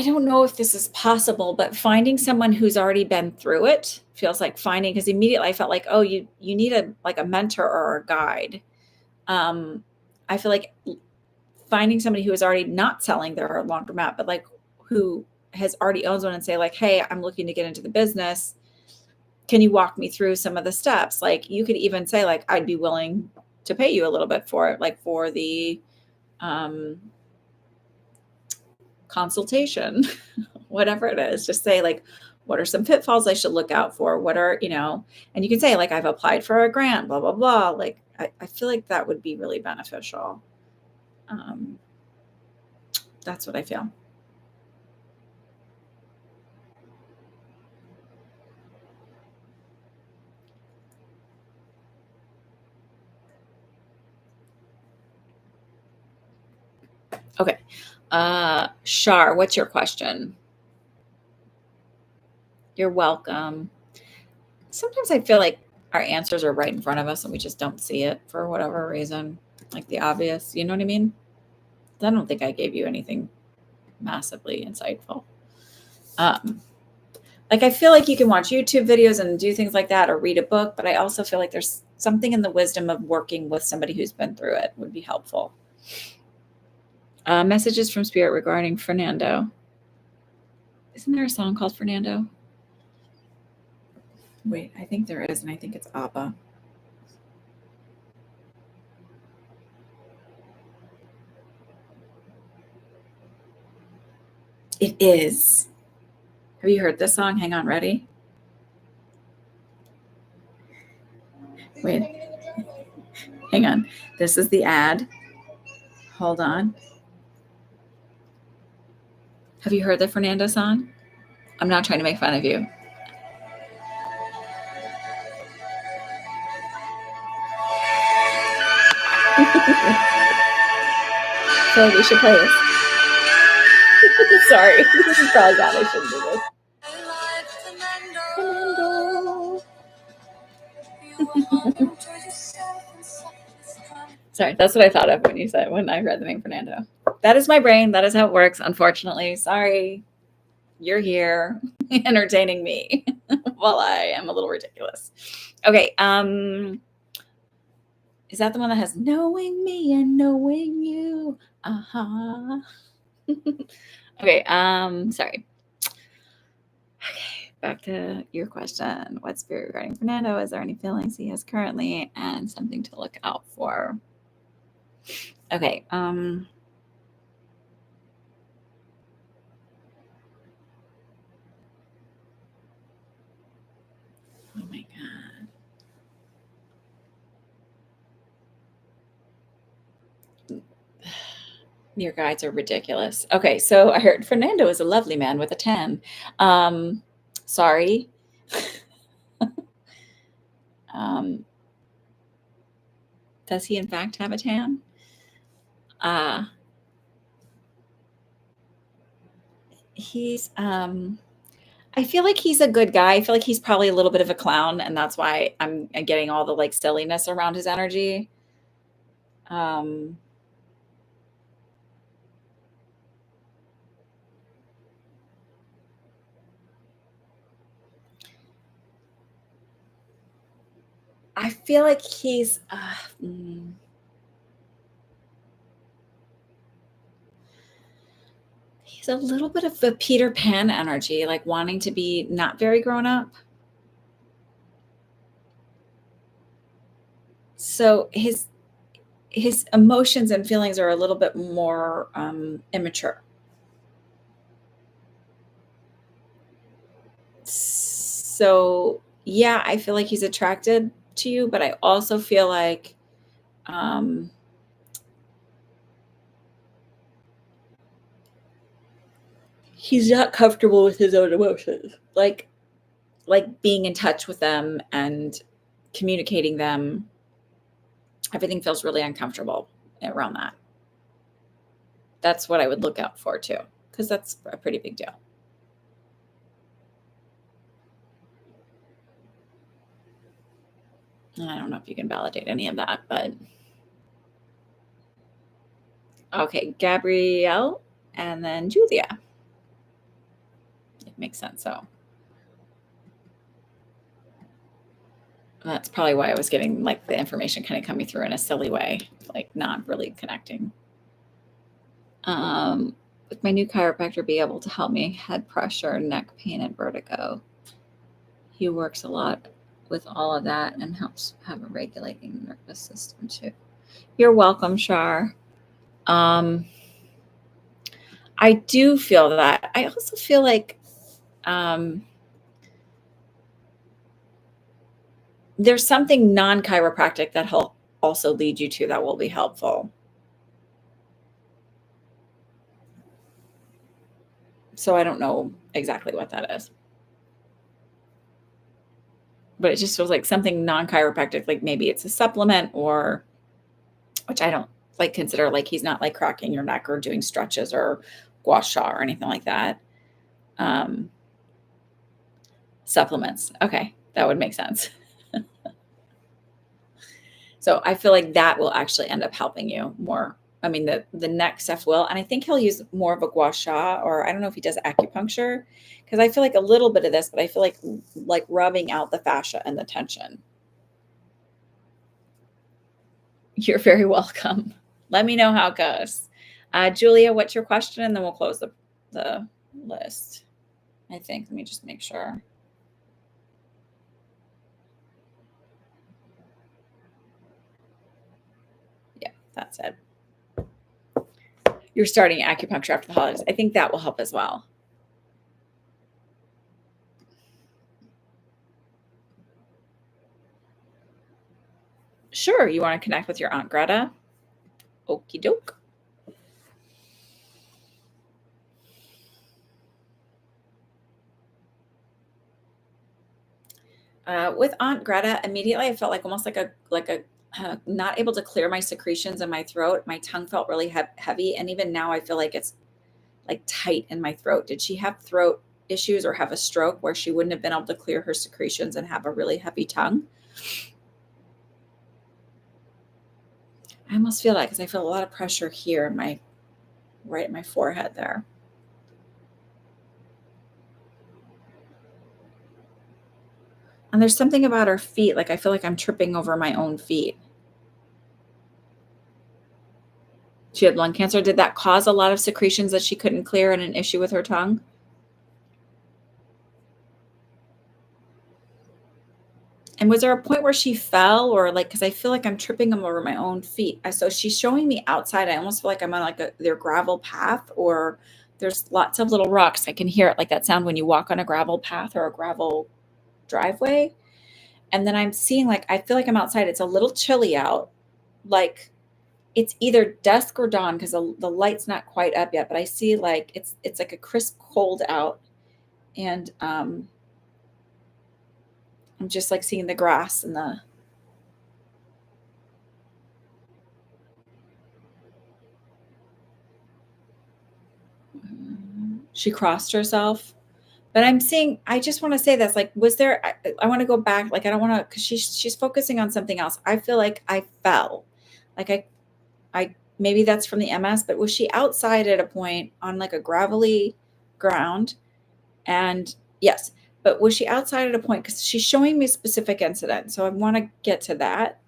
don't know if this is possible, but finding someone who's already been through it feels like finding, because immediately I felt like, oh, you need a mentor or a guide. I feel like finding somebody who is already not selling their laundromat, but like who has already owns one and say like, hey, I'm looking to get into the business. Can you walk me through some of the steps? Like you could even say like, I'd be willing to pay you a little bit for it, like for the consultation, whatever it is. Just say like, what are some pitfalls I should look out for? What are, and you can say like, I've applied for a grant, blah, blah, blah. Like, I feel like that would be really beneficial. That's what I feel. Okay. Shar, what's your question? You're welcome. Sometimes I feel like our answers are right in front of us and we just don't see it for whatever reason, like the obvious. You know what I mean? I don't think I gave you anything massively insightful. Like I feel like you can watch YouTube videos and do things like that or read a book, but I also feel like there's something in the wisdom of working with somebody who's been through it would be helpful. Messages from Spirit regarding Fernando. Isn't there a song called Fernando? Wait, I think there is, and I think it's ABBA. It is. Have you heard this song? Hang on, ready? Wait. Hang on. This is the ad. Hold on. Have you heard the Fernando song? I'm not trying to make fun of you. So we should play this. Sorry, this is probably bad. I shouldn't do this. Sorry, that's what I thought of when I read the name Fernando. That is my brain. That is how it works. Unfortunately, sorry. You're here entertaining me while I am a little ridiculous. Okay. Is that the one that has knowing me and knowing you? Uh-huh. Okay. Sorry. Okay. Back to your question. What's spirit regarding Fernando? Is there any feelings he has currently and something to look out for? Okay. Oh my God. Your guides are ridiculous. Okay, so I heard Fernando is a lovely man with a tan. Sorry. Does he in fact have a tan? He's I feel like he's a good guy. I feel like he's probably a little bit of a clown, and that's why I'm getting all the like silliness around his energy. I feel like he's he's a little bit of a Peter Pan energy, like wanting to be not very grown up. So his emotions and feelings are a little bit more immature. So yeah, I feel like he's attracted to you, but I also feel like he's not comfortable with his own emotions. Like being in touch with them and communicating them. Everything feels really uncomfortable around that. That's what I would look out for too, because that's a pretty big deal. I don't know if you can validate any of that, but okay, Gabrielle and then Julia. It makes sense. So that's probably why I was getting like the information kind of coming through in a silly way, like not really connecting. Would my new chiropractor be able to help me? Head pressure, neck pain, and vertigo. He works a lot with all of that and helps have a regulating nervous system too. You're welcome, Shar. I do feel that. I also feel like there's something non-chiropractic that he'll also lead you to that will be helpful. So I don't know exactly what that is. But it just feels like something non-chiropractic, like maybe it's a supplement or which I don't like consider like he's not like cracking your neck or doing stretches or gua sha or anything like that. Supplements. Okay, that would make sense. So I feel like that will actually end up helping you more. I mean, the neck stuff will, and I think he'll use more of a gua sha, or I don't know if he does acupuncture, because I feel like a little bit of this, but I feel like rubbing out the fascia and the tension. You're very welcome. Let me know how it goes. Julia, what's your question? And then we'll close the list. I think. Let me just make sure. Yeah, that's it. You're starting acupuncture after the holidays. I think that will help as well. Sure. You want to connect with your Aunt Greta? Okie doke. With Aunt Greta, immediately I felt like almost like a not able to clear my secretions in my throat. My tongue felt really heavy, and even now I feel like it's like tight in my throat. Did she have throat issues or have a stroke where she wouldn't have been able to clear her secretions and have a really heavy tongue? I almost feel that because I feel a lot of pressure here in my right at my forehead there. And there's something about her feet, like I feel like I'm tripping over my own feet. She had lung cancer. Did that cause a lot of secretions that she couldn't clear and an issue with her tongue? And was there a point where she fell or like, cause I feel like I'm tripping them over my own feet. So she's showing me outside. I almost feel like I'm on like their gravel path or there's lots of little rocks. I can hear it like that sound when you walk on a gravel path or a gravel driveway. And then I'm seeing like, I feel like I'm outside. It's a little chilly out. Like it's either dusk or dawn because the light's not quite up yet, but I see like it's like a crisp cold out. And I'm just like seeing the grass and the she crossed herself. But I'm seeing, I just want to say this, like, was there, I want to go back. Like, I don't want to, cause she's focusing on something else. I feel like I fell. Like maybe that's from the MS, but was she outside at a point on like a gravelly ground? And yes, but was she outside at a point? Cause she's showing me a specific incident. So I want to get to that.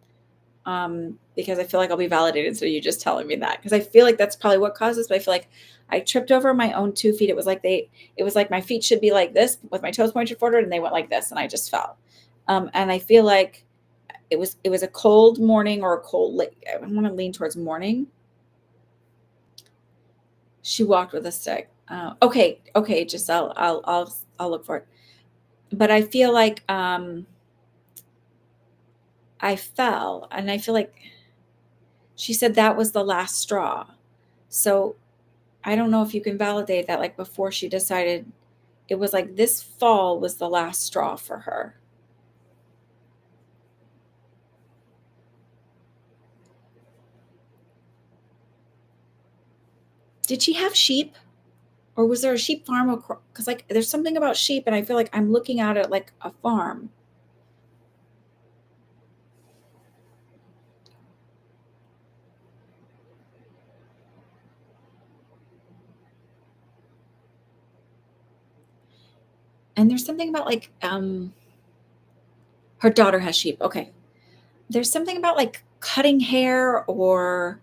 Because I feel like I'll be validated. So you just telling me that, because I feel like that's probably what causes, but I feel like I tripped over my own 2 feet. It was like my feet should be like this with my toes pointed forward and they went like this and I just fell. And I feel like it was a cold morning or a cold, late, I want to lean towards morning. She walked with a stick. Okay. Okay. Giselle, I'll look for it. But I feel like, I fell and I feel like she said that was the last straw. So I don't know if you can validate that, like before she decided it was like this fall was the last straw for her. Did she have sheep or was there a sheep farm? Because like there's something about sheep and I feel like I'm looking at it like a farm. And there's something about like her daughter has sheep. Okay. There's something about like cutting hair or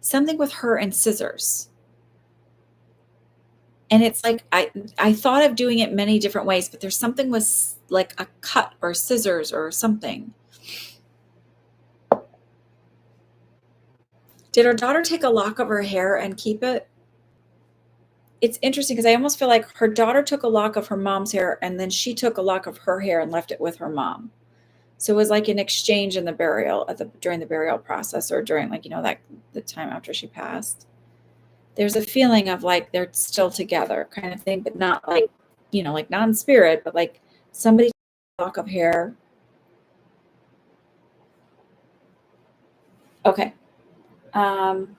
something with her and scissors. And it's like I thought of doing it many different ways, but there's something with like a cut or scissors or something. Did her daughter take a lock of her hair and keep it? It's interesting because I almost feel like her daughter took a lock of her mom's hair and then she took a lock of her hair and left it with her mom. So it was like an exchange in the burial during the burial process or during like, that the time after she passed. There's a feeling of like they're still together kind of thing, but not like, like not in spirit, but like somebody took a lock of hair. Okay. Um,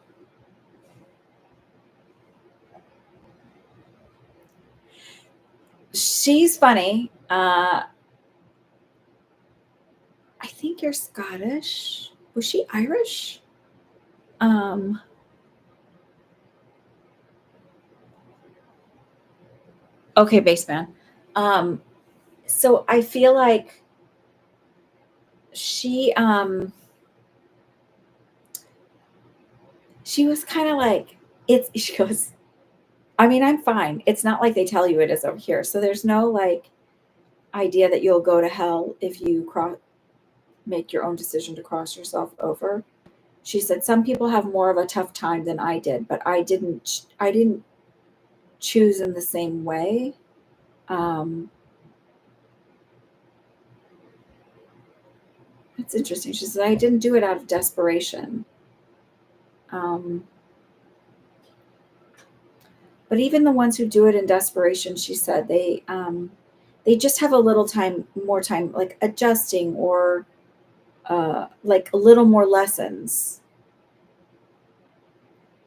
she's funny. I think you're Scottish. Was she Irish? Um, okay, baseman. Um, so I feel like she she was kind of like she goes, I mean, I'm fine. It's not like they tell you it is over here. So there's no like idea that you'll go to hell if you make your own decision to cross yourself over. She said some people have more of a tough time than I did, but I didn't choose in the same way. Um, it's interesting. She said I didn't do it out of desperation. Um, but even the ones who do it in desperation, she said they just have a little time, more time, like adjusting or like a little more lessons,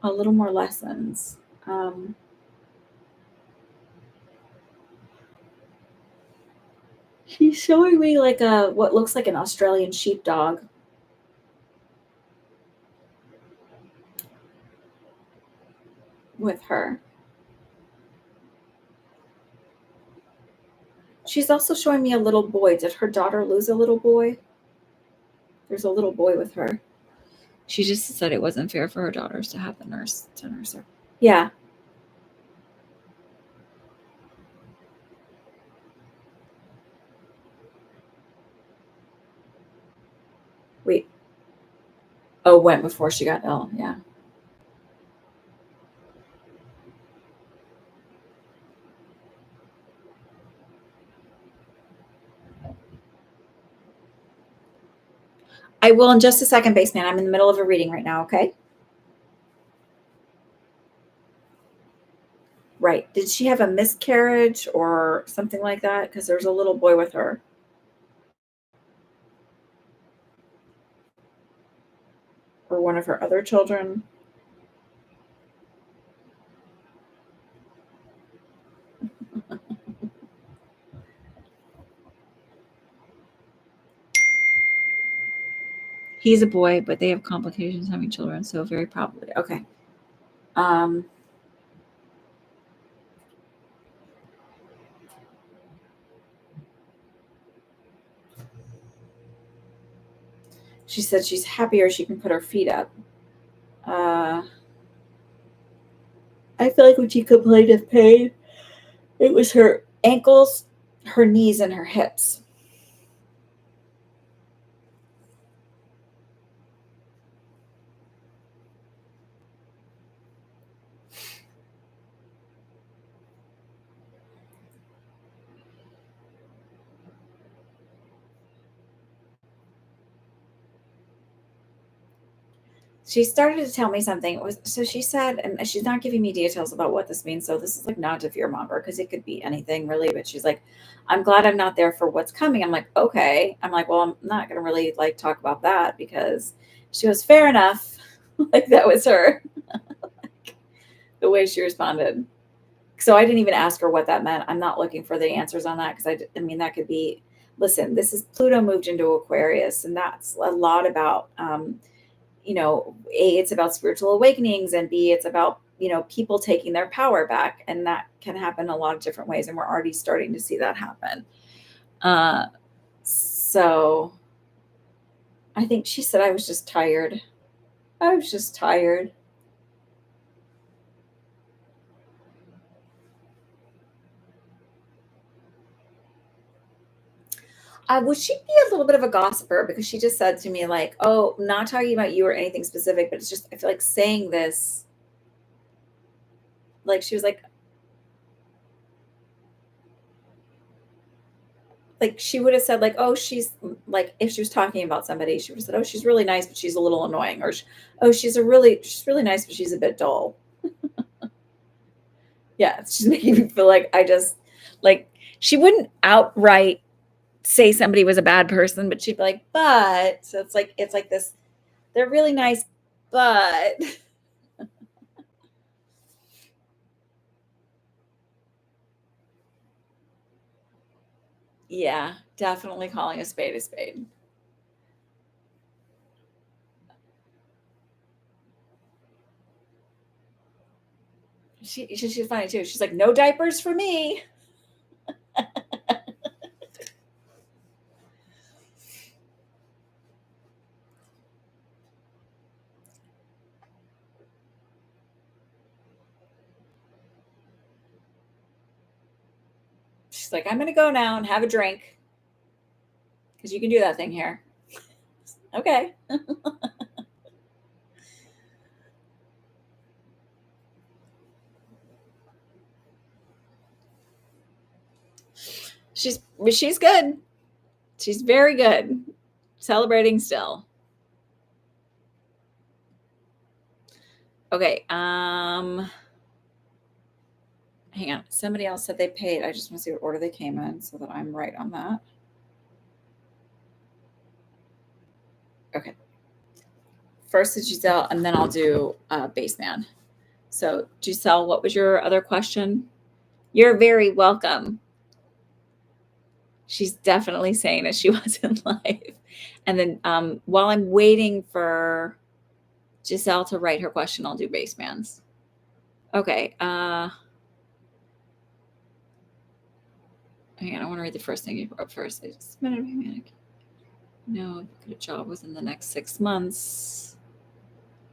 a little more lessons. Um, she's showing me like a what looks like an Australian sheepdog with her. She's also showing me a little boy. Did her daughter lose a little boy? There's a little boy with her. She just said it wasn't fair for her daughters to have the nurse to nurse her. Yeah. Wait. Oh, went before she got ill. Yeah. I will in just a second, Baseman. I'm in the middle of a reading right now, okay? Right. Did she have a miscarriage or something like that? Because there's a little boy with her. Or one of her other children. He's a boy, but they have complications having children, so very probably. Okay. Um, she said she's happier she can put her feet up. I feel like when she complained of pain, it was her ankles, her knees, and her hips. She started to tell me something. It was so she said, and she's not giving me details about what this means. So this is like not to fear monger because it could be anything really. But she's like, I'm glad I'm not there for what's coming. I'm like, okay. I'm like, well, I'm not gonna really like talk about that because she was fair enough. Like that was her the way she responded. So I didn't even ask her what that meant. I'm not looking for the answers on that because I mean that could be. Listen, this is Pluto moved into Aquarius, and that's a lot about A, it's about spiritual awakenings, and B, it's about, people taking their power back. And that can happen a lot of different ways. And we're already starting to see that happen. So I think she said I was just tired. I was just tired. Would she be a little bit of a gossiper? Because she just said to me, like, oh, not talking about you or anything specific, but it's just, I feel like saying this, like, she was like she would have said like, oh, she's like, if she was talking about somebody, she would have said, oh, she's really nice but she's a little annoying, or oh, she's really nice but she's a bit dull. Yeah, it's just making me feel like I just like, she wouldn't outright say somebody was a bad person, but she'd be like, but, so it's like this, they're really nice, but yeah, definitely calling a spade a spade. She's funny too. She's like, no diapers for me. She's like, I'm gonna go now and have a drink because you can do that thing here. Okay. She's good. She's very good. Celebrating still. Okay. Hang on. Somebody else said they paid. I just want to see what order they came in so that I'm right on that. Okay. First is Giselle, and then I'll do Baseman. So Giselle, what was your other question? You're very welcome. She's definitely saying that she was in live. And then while I'm waiting for Giselle to write her question, I'll do Baseman's. Okay. Hang on, I want to read the first thing you wrote first. I just no, good job within the next 6 months.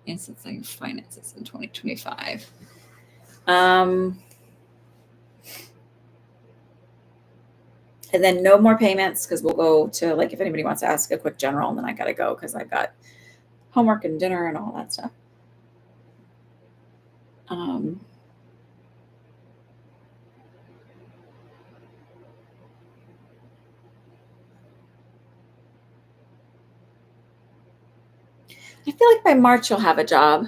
Instancing finances in 2025. And then no more payments because we'll go to, like, if anybody wants to ask a quick general, and then I got to go because I've got homework and dinner and all that stuff. I feel like by March you'll have a job.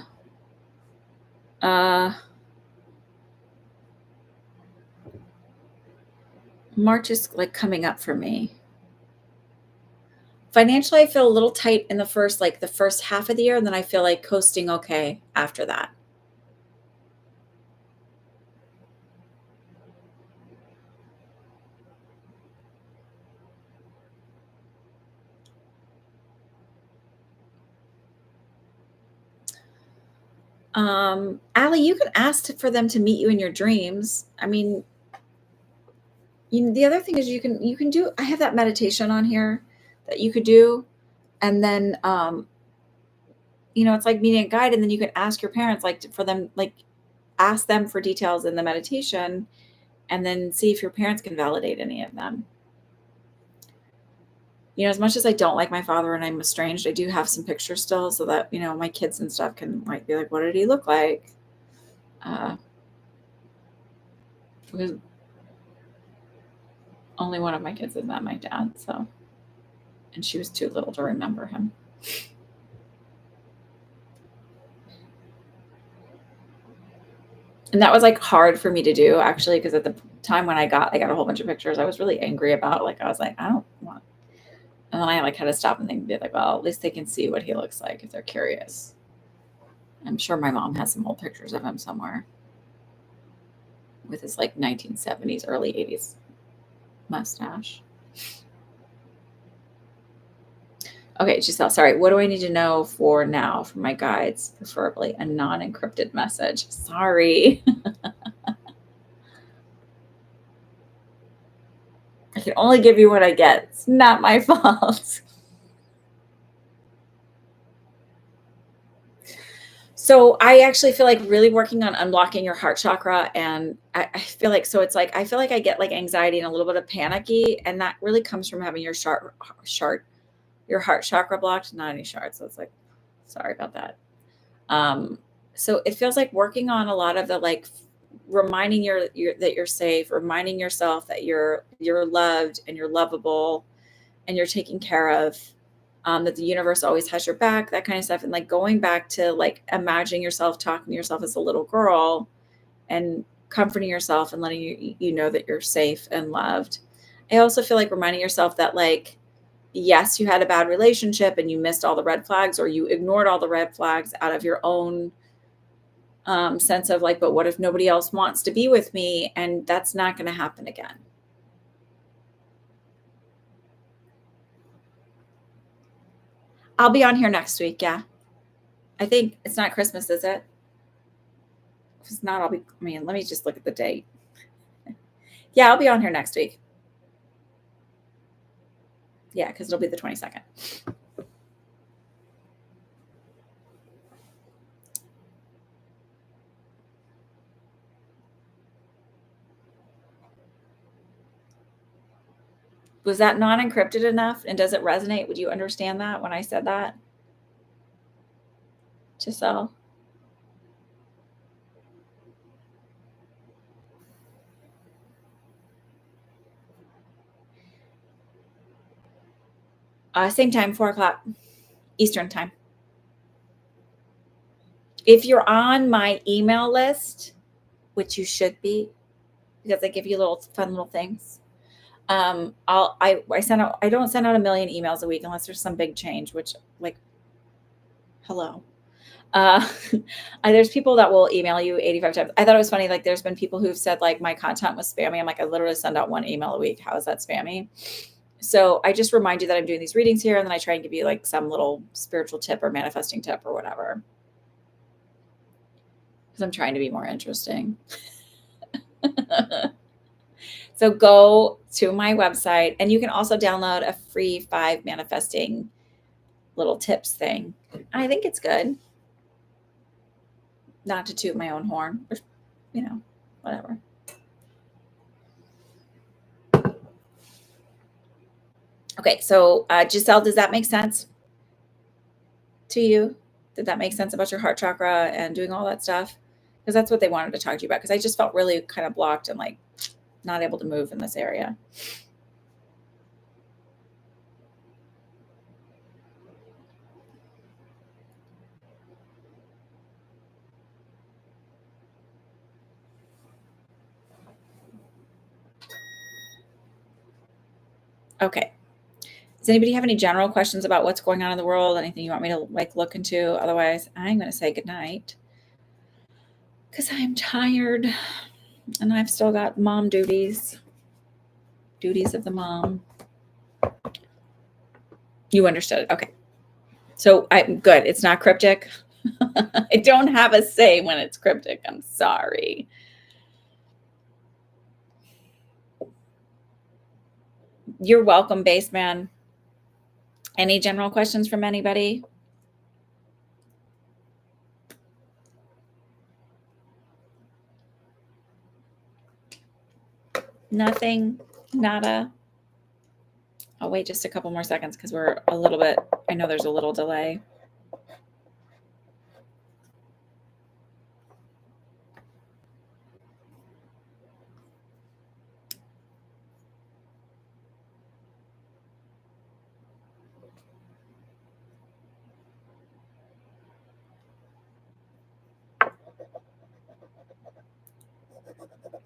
March is like coming up for me. Financially, I feel a little tight in the first half of the year, and then I feel like coasting okay after that. Allie, you can ask for them to meet you in your dreams. I mean, the other thing is you can do, I have that meditation on here that you could do. And then, it's like meeting a guide, and then you can ask your parents, ask them for details in the meditation, and then see if your parents can validate any of them. As much as I don't like my father and I'm estranged, I do have some pictures still so that, my kids and stuff can be like, what did he look like? Because only one of my kids has met my dad, and she was too little to remember him. And that was hard for me to do, actually, because at the time when I got a whole bunch of pictures, I was really angry about it. I was like, I don't want. And then I had to stop and think and be like, well, at least they can see what he looks like if they're curious. I'm sure my mom has some old pictures of him somewhere with his 1970s, early 80s mustache. Okay, Giselle, sorry. What do I need to know for now for my guides? Preferably a non-encrypted message. Sorry. I can only give you what I get. It's not my fault. So I actually feel like really working on unblocking your heart chakra. And I feel like, I feel like I get anxiety and a little bit of panicky. And that really comes from having your your heart chakra blocked, not any shards. So it's sorry about that. So it feels like working on a lot of the reminding that you're safe, reminding yourself that you're loved and you're lovable and you're taken care of, that the universe always has your back, that kind of stuff. And going back to imagining yourself talking to yourself as a little girl and comforting yourself and letting you know that you're safe and loved. I also feel like reminding yourself that yes, you had a bad relationship and you missed all the red flags, or you ignored all the red flags out of your own sense of but what if nobody else wants to be with me? And that's not going to happen again. I'll be on here next week. Yeah. I think it's not Christmas, is it? If it's not, let me just look at the date. Yeah, I'll be on here next week. Yeah, because it'll be the 22nd. Was that non-encrypted enough? And does it resonate? Would you understand that when I said that? Giselle? Same time, 4:00 Eastern time. If you're on my email list, which you should be, because they give you little fun little things. I send out, I don't send out a million emails a week unless there's some big change, which like, hello. Uh, there's people that will email you 85 times. I thought it was funny. Like there's been people who've said like my content was spammy. I'm like, I literally send out one email a week. How is that spammy? So I just remind you that I'm doing these readings here. And then I try and give you like some little spiritual tip or manifesting tip or whatever. Because I'm trying to be more interesting. So go to my website, and you can also download a free 5 manifesting little tips thing. I think it's good. Not to toot my own horn, but, you know, whatever. Okay, so Giselle, does that make sense to you? Did that make sense about your heart chakra and doing all that stuff? Because that's what they wanted to talk to you about. Because I just felt really kind of blocked and like not able to move in this area. Okay. Does anybody have any general questions about what's going on in the world? Anything you want me to like look into? Otherwise, I'm going to say goodnight because I'm tired and I've still got mom duties of the mom. You understood it. Okay. So I'm good. It's not cryptic. I don't have a say when it's cryptic. I'm sorry. You're welcome, Baseman. Any general questions from anybody? Nothing? Nada? I'll wait just a couple more seconds because we're a little bit, I know there's a little delay.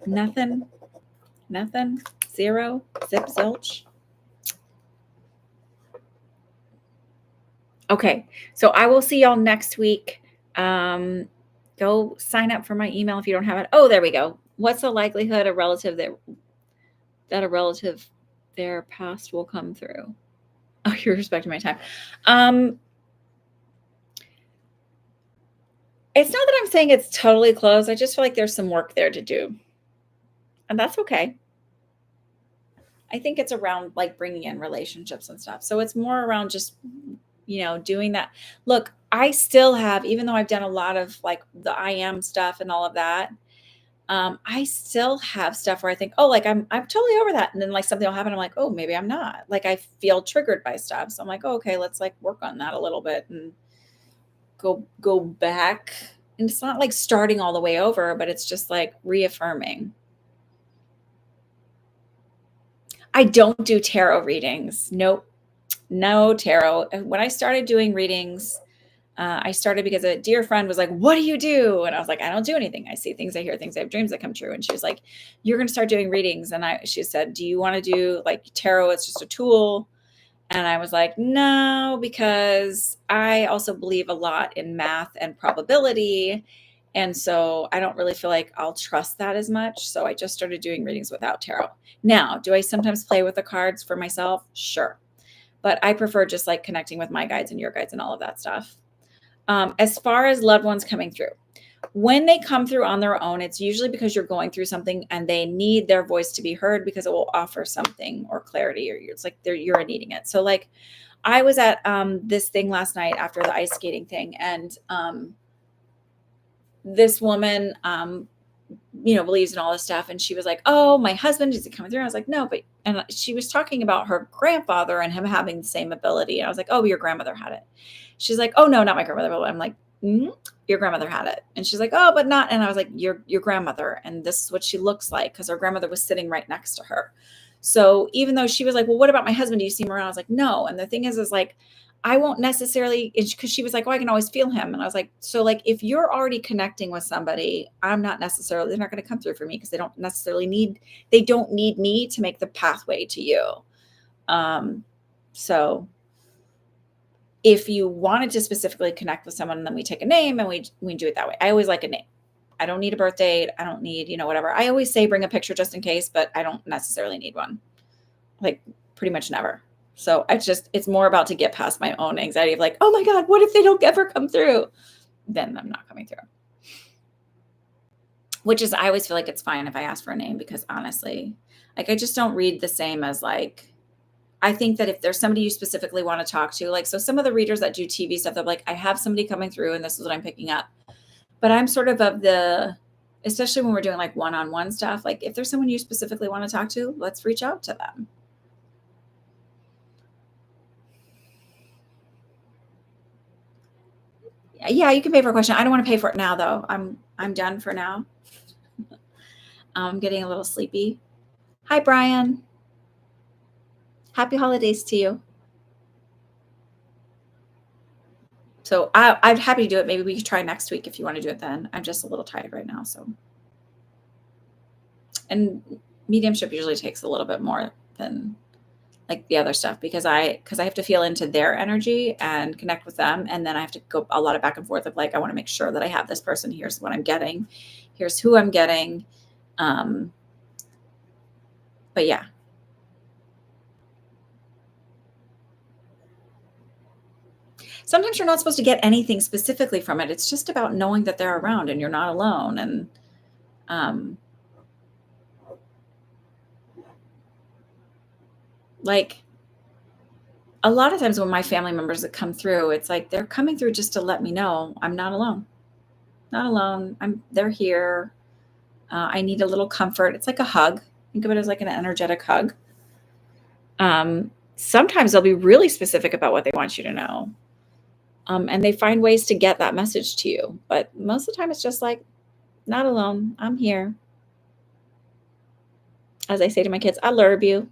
Nothing? Nothing? Zero? Zip zilch? Okay, so I will see y'all next week. Go sign up for my email if you don't have it. Oh, there we go. What's the likelihood a relative that a relative their past will come through? Oh, you're respecting my time. It's not that I'm saying it's totally closed. I just feel like there's some work there to do. And that's okay. I think it's around like bringing in relationships and stuff. So it's more around just, you know, doing that. Look, I still have, even though I've done a lot of like the I am stuff and all of that, I still have stuff where I think, oh, like I'm totally over that. And then like something will happen. I'm like, oh, maybe I'm not. Like I feel triggered by stuff. So I'm like, oh, okay, let's like work on that a little bit and go back. And it's not like starting all the way over, but it's just like reaffirming. I don't do tarot readings. Nope. No tarot. When I started doing readings, I started because a dear friend was like, what do you do? And I was like, I don't do anything. I see things, I hear things, I have dreams that come true. And she was like, you're going to start doing readings. And she said, do you want to do like tarot? It's just a tool. And I was like, no, because I also believe a lot in math and probability. And so I don't really feel like I'll trust that as much. So I just started doing readings without tarot. Now, do I sometimes play with the cards for myself? Sure. But I prefer just like connecting with my guides and your guides and all of that stuff. As far as loved ones coming through, when they come through on their own, it's usually because you're going through something and they need their voice to be heard because it will offer something or clarity, or it's like you're needing it. So like I was at this thing last night after the ice skating thing, and this woman, you know, believes in all this stuff. And she was like, oh, my husband, is he coming through? I was like, no, but, and she was talking about her grandfather and him having the same ability. And I was like, oh, your grandmother had it. She's like, oh, no, not my grandmother. I'm like, your grandmother had it. And she's like, oh, but not. And I was like, your grandmother. And this is what she looks like, because her grandmother was sitting right next to her. So even though she was like, well, what about my husband? Do you see him around? I was like, no. And the thing is like, I won't necessarily, because she was like, "Oh, I can always feel him." And I was like, "So, like, if you're already connecting with somebody, I'm not necessarily, they're not going to come through for me because they don't need me to make the pathway to you." Um, so if you wanted to specifically connect with someone, then we take a name and we do it that way. I always like a name. I don't need a birth date. I don't need, whatever. I always say bring a picture just in case, but I don't necessarily need one. Like pretty much never. So it's more about to get past my own anxiety of like, oh my God, what if they don't ever come through? Then I'm not coming through. Which is, I always feel like it's fine if I ask for a name, because honestly, like I just don't read the same as like, I think that if there's somebody you specifically want to talk to, like, so some of the readers that do TV stuff, they're like, I have somebody coming through and this is what I'm picking up. But I'm sort of especially when we're doing like one-on-one stuff, like if there's someone you specifically want to talk to, let's reach out to them. Yeah, you can pay for a question. I don't want to pay for it now though. I'm done for now. I'm getting a little sleepy. Hi, Brian. Happy holidays to you. So I'm happy to do it. Maybe we could try next week if you want to do it then. I'm just a little tired right now. So, and mediumship usually takes a little bit more than like the other stuff, because I have to feel into their energy and connect with them. And then I have to go a lot of back and forth of like, I want to make sure that I have this person. Here's what I'm getting. Here's who I'm getting. But yeah. Sometimes you're not supposed to get anything specifically from it. It's just about knowing that they're around and you're not alone. And, like a lot of times when my family members that come through, it's like they're coming through just to let me know I'm not alone. Not alone. They're here. I need a little comfort. It's like a hug. Think of it as like an energetic hug. Sometimes they'll be really specific about what they want you to know. And they find ways to get that message to you. But most of the time it's just like, not alone. I'm here. As I say to my kids, I love you.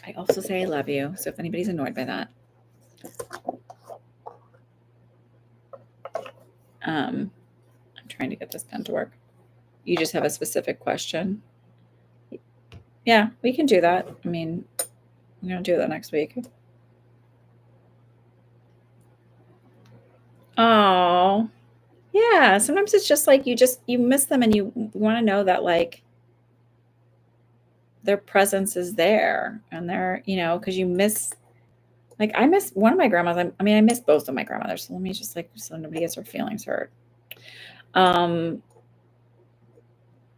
I also say I love you. So if anybody's annoyed by that. I'm trying to get this pen to work. You just have a specific question. Yeah, we can do that. I mean, we're going to do that next week. Oh, yeah. Sometimes it's just like you miss them and you want to know that like their presence is there and they're, because you miss, like I miss one of my grandmas. I mean, I miss both of my grandmothers. So let me just like, so nobody gets their feelings hurt.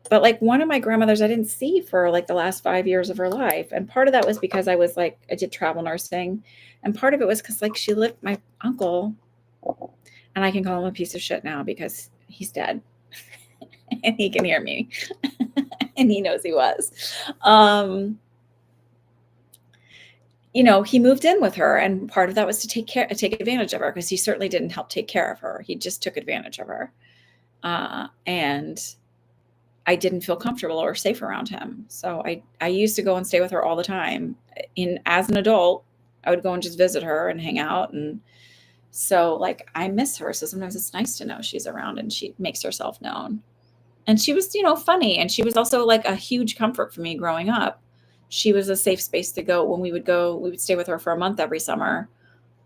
But like one of my grandmothers I didn't see for like the last 5 years of her life. And part of that was because I did travel nursing. And part of it was because like she lived my uncle, and I can call him a piece of shit now because he's dead and he can hear me and he knows he was. He moved in with her, and part of that was to take advantage of her, because he certainly didn't help take care of her. He just took advantage of her. And I didn't feel comfortable or safe around him. So I used to go and stay with her all the time. As an adult, I would go and just visit her and hang out. And so like, I miss her. So sometimes it's nice to know she's around and she makes herself known. And she was, funny. And she was also like a huge comfort for me growing up. She was a safe space to go. When we would stay with her for a month every summer.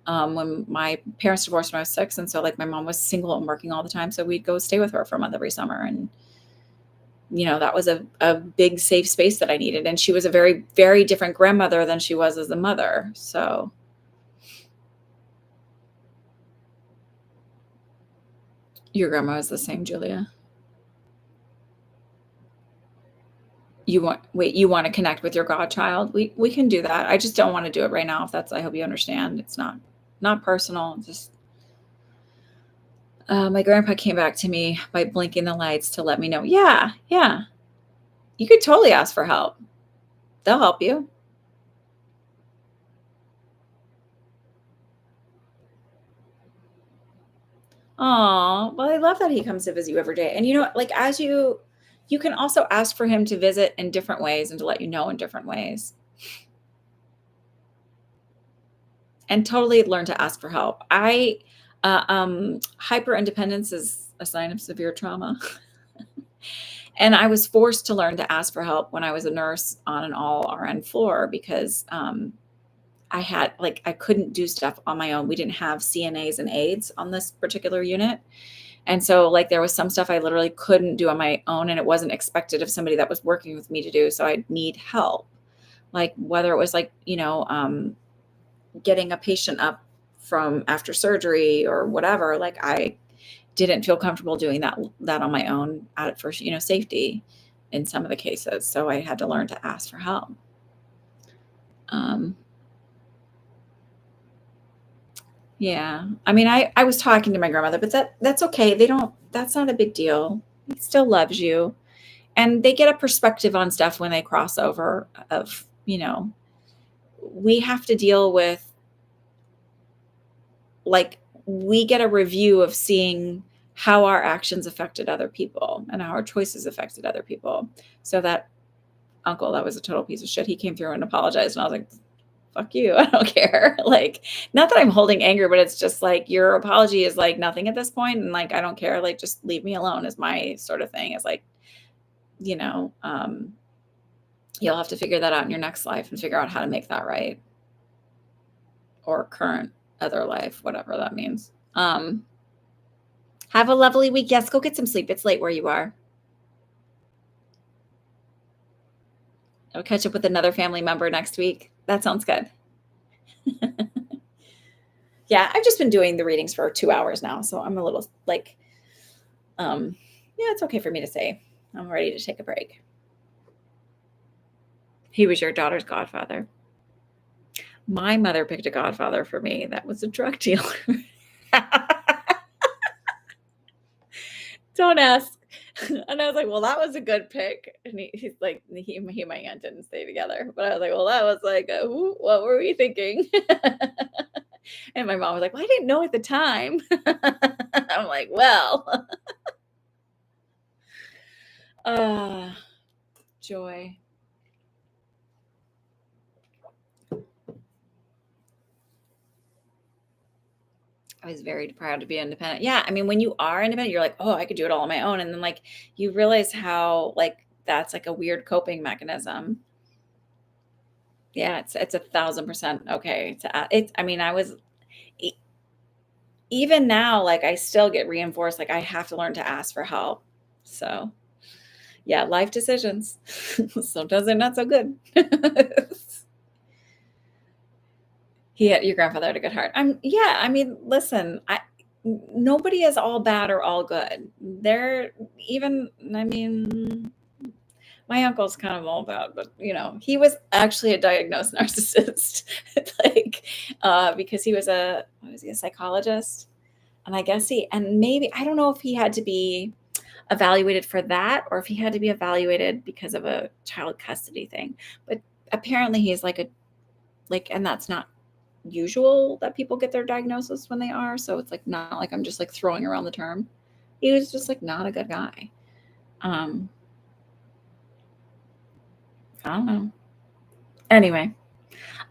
When my parents divorced when I was 6. And so like my mom was single and working all the time. So we'd go stay with her for a month every summer. And, that was a big safe space that I needed. And she was a very, very different grandmother than she was as a mother. So your grandma is the same, Julia. You want to connect with your godchild? We can do that. I just don't want to do it right now. I hope you understand. It's not personal. Just my grandpa came back to me by blinking the lights to let me know. Yeah. You could totally ask for help. They'll help you. Oh, well, I love that he comes to visit you every day. And like as you can also ask for him to visit in different ways and to let you know in different ways. and totally learn to ask for help. Hyper independence is a sign of severe trauma. And I was forced to learn to ask for help when I was a nurse on an all RN floor because I couldn't do stuff on my own. We didn't have CNAs and aides on this particular unit. And so like there was some stuff I literally couldn't do on my own, and it wasn't expected of somebody that was working with me to do. So I'd need help. Like whether it was like, getting a patient up from after surgery or whatever, like I didn't feel comfortable doing that on my own out for, safety in some of the cases. So I had to learn to ask for help. Yeah. I mean, I was talking to my grandmother, but that's okay. That's not a big deal. He still loves you. And they get a perspective on stuff when they cross over of, we have to deal with, like, we get a review of seeing how our actions affected other people and how our choices affected other people. So that uncle, that was a total piece of shit. He came through and apologized. And I was like, fuck you. I don't care. Like, not that I'm holding anger, but it's just like your apology is like nothing at this point. And like, I don't care. Like, just leave me alone is my sort of thing. It's like, you'll have to figure that out in your next life and figure out how to make that right. Or current other life, whatever that means. Have a lovely week. Yes, go get some sleep. It's late where you are. I'll catch up with another family member next week. That sounds good. Yeah, I've just been doing the readings for 2 hours now, so I'm a little like, it's okay for me to say I'm ready to take a break. He was your daughter's godfather. My mother picked a godfather for me. That was a drug dealer. Don't ask. And I was like, well, that was a good pick. And he's like, he and my aunt didn't stay together. But I was like, well, that was like, what were we thinking? And my mom was like, well, I didn't know at the time. I'm like, well. Joy. I was very proud to be independent. Yeah. I mean, when you are independent, you're like, oh, I could do it all on my own. And then like, you realize how like, that's like a weird coping mechanism. Yeah. It's 1,000% okay I was, even now, like I still get reinforced. Like I have to learn to ask for help. So yeah, life decisions. Sometimes they're not so good. Your grandfather had a good heart. I mean, listen, nobody is all bad or all good. My uncle's kind of all bad, but he was actually a diagnosed narcissist, like, because he was a psychologist, and I guess maybe, I don't know if he had to be evaluated for that or if he had to be evaluated because of a child custody thing, but apparently he's and that's not usual that people get their diagnosis when they are. So it's like, not like I'm just like throwing around the term. He was just like not a good guy. I don't know. Anyway,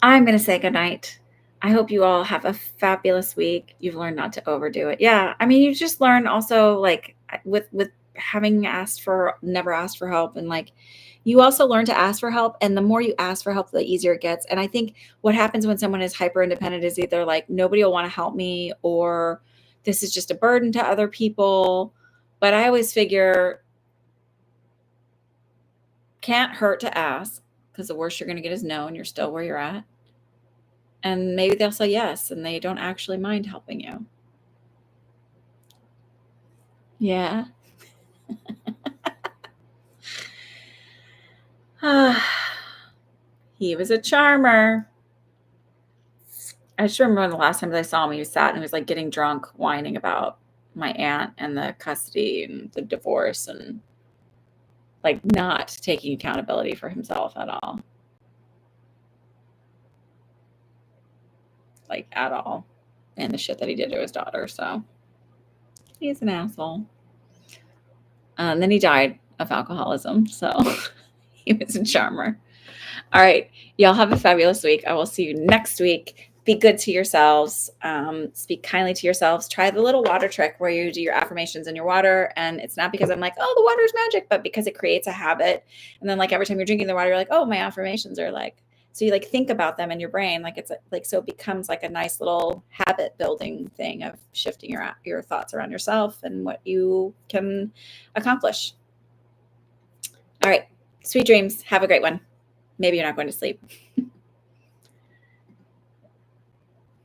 I'm going to say goodnight. I hope you all have a fabulous week. You've learned not to overdo it. Yeah. I mean, you just learn also like with having never asked for help, and like, you also learn to ask for help. And the more you ask for help, the easier it gets. And I think what happens when someone is hyper independent is either like, nobody will want to help me, or this is just a burden to other people. But I always figure, can't hurt to ask, because the worst you're going to get is no, and you're still where you're at. And maybe they'll say yes, and they don't actually mind helping you. Yeah. He was a charmer. I just remember the last time I saw him, he sat and he was like getting drunk, whining about my aunt and the custody and the divorce, and like not taking accountability for himself at all. Like at all. And the shit that he did to his daughter. So he's an asshole. And then he died of alcoholism. So he was a charmer. All right. Y'all have a fabulous week. I will see you next week. be good to yourselves. Speak kindly to yourselves. Try the little water trick where you do your affirmations in your water. And it's not because I'm like, oh, the water is magic, but because it creates a habit. And then like every time you're drinking the water, you're like, oh, my affirmations are like, so you like think about them in your brain. Like it's like, so it becomes like a nice little habit building thing of shifting your thoughts around yourself and what you can accomplish. All right. Sweet dreams. Have a great one. Maybe you're not going to sleep.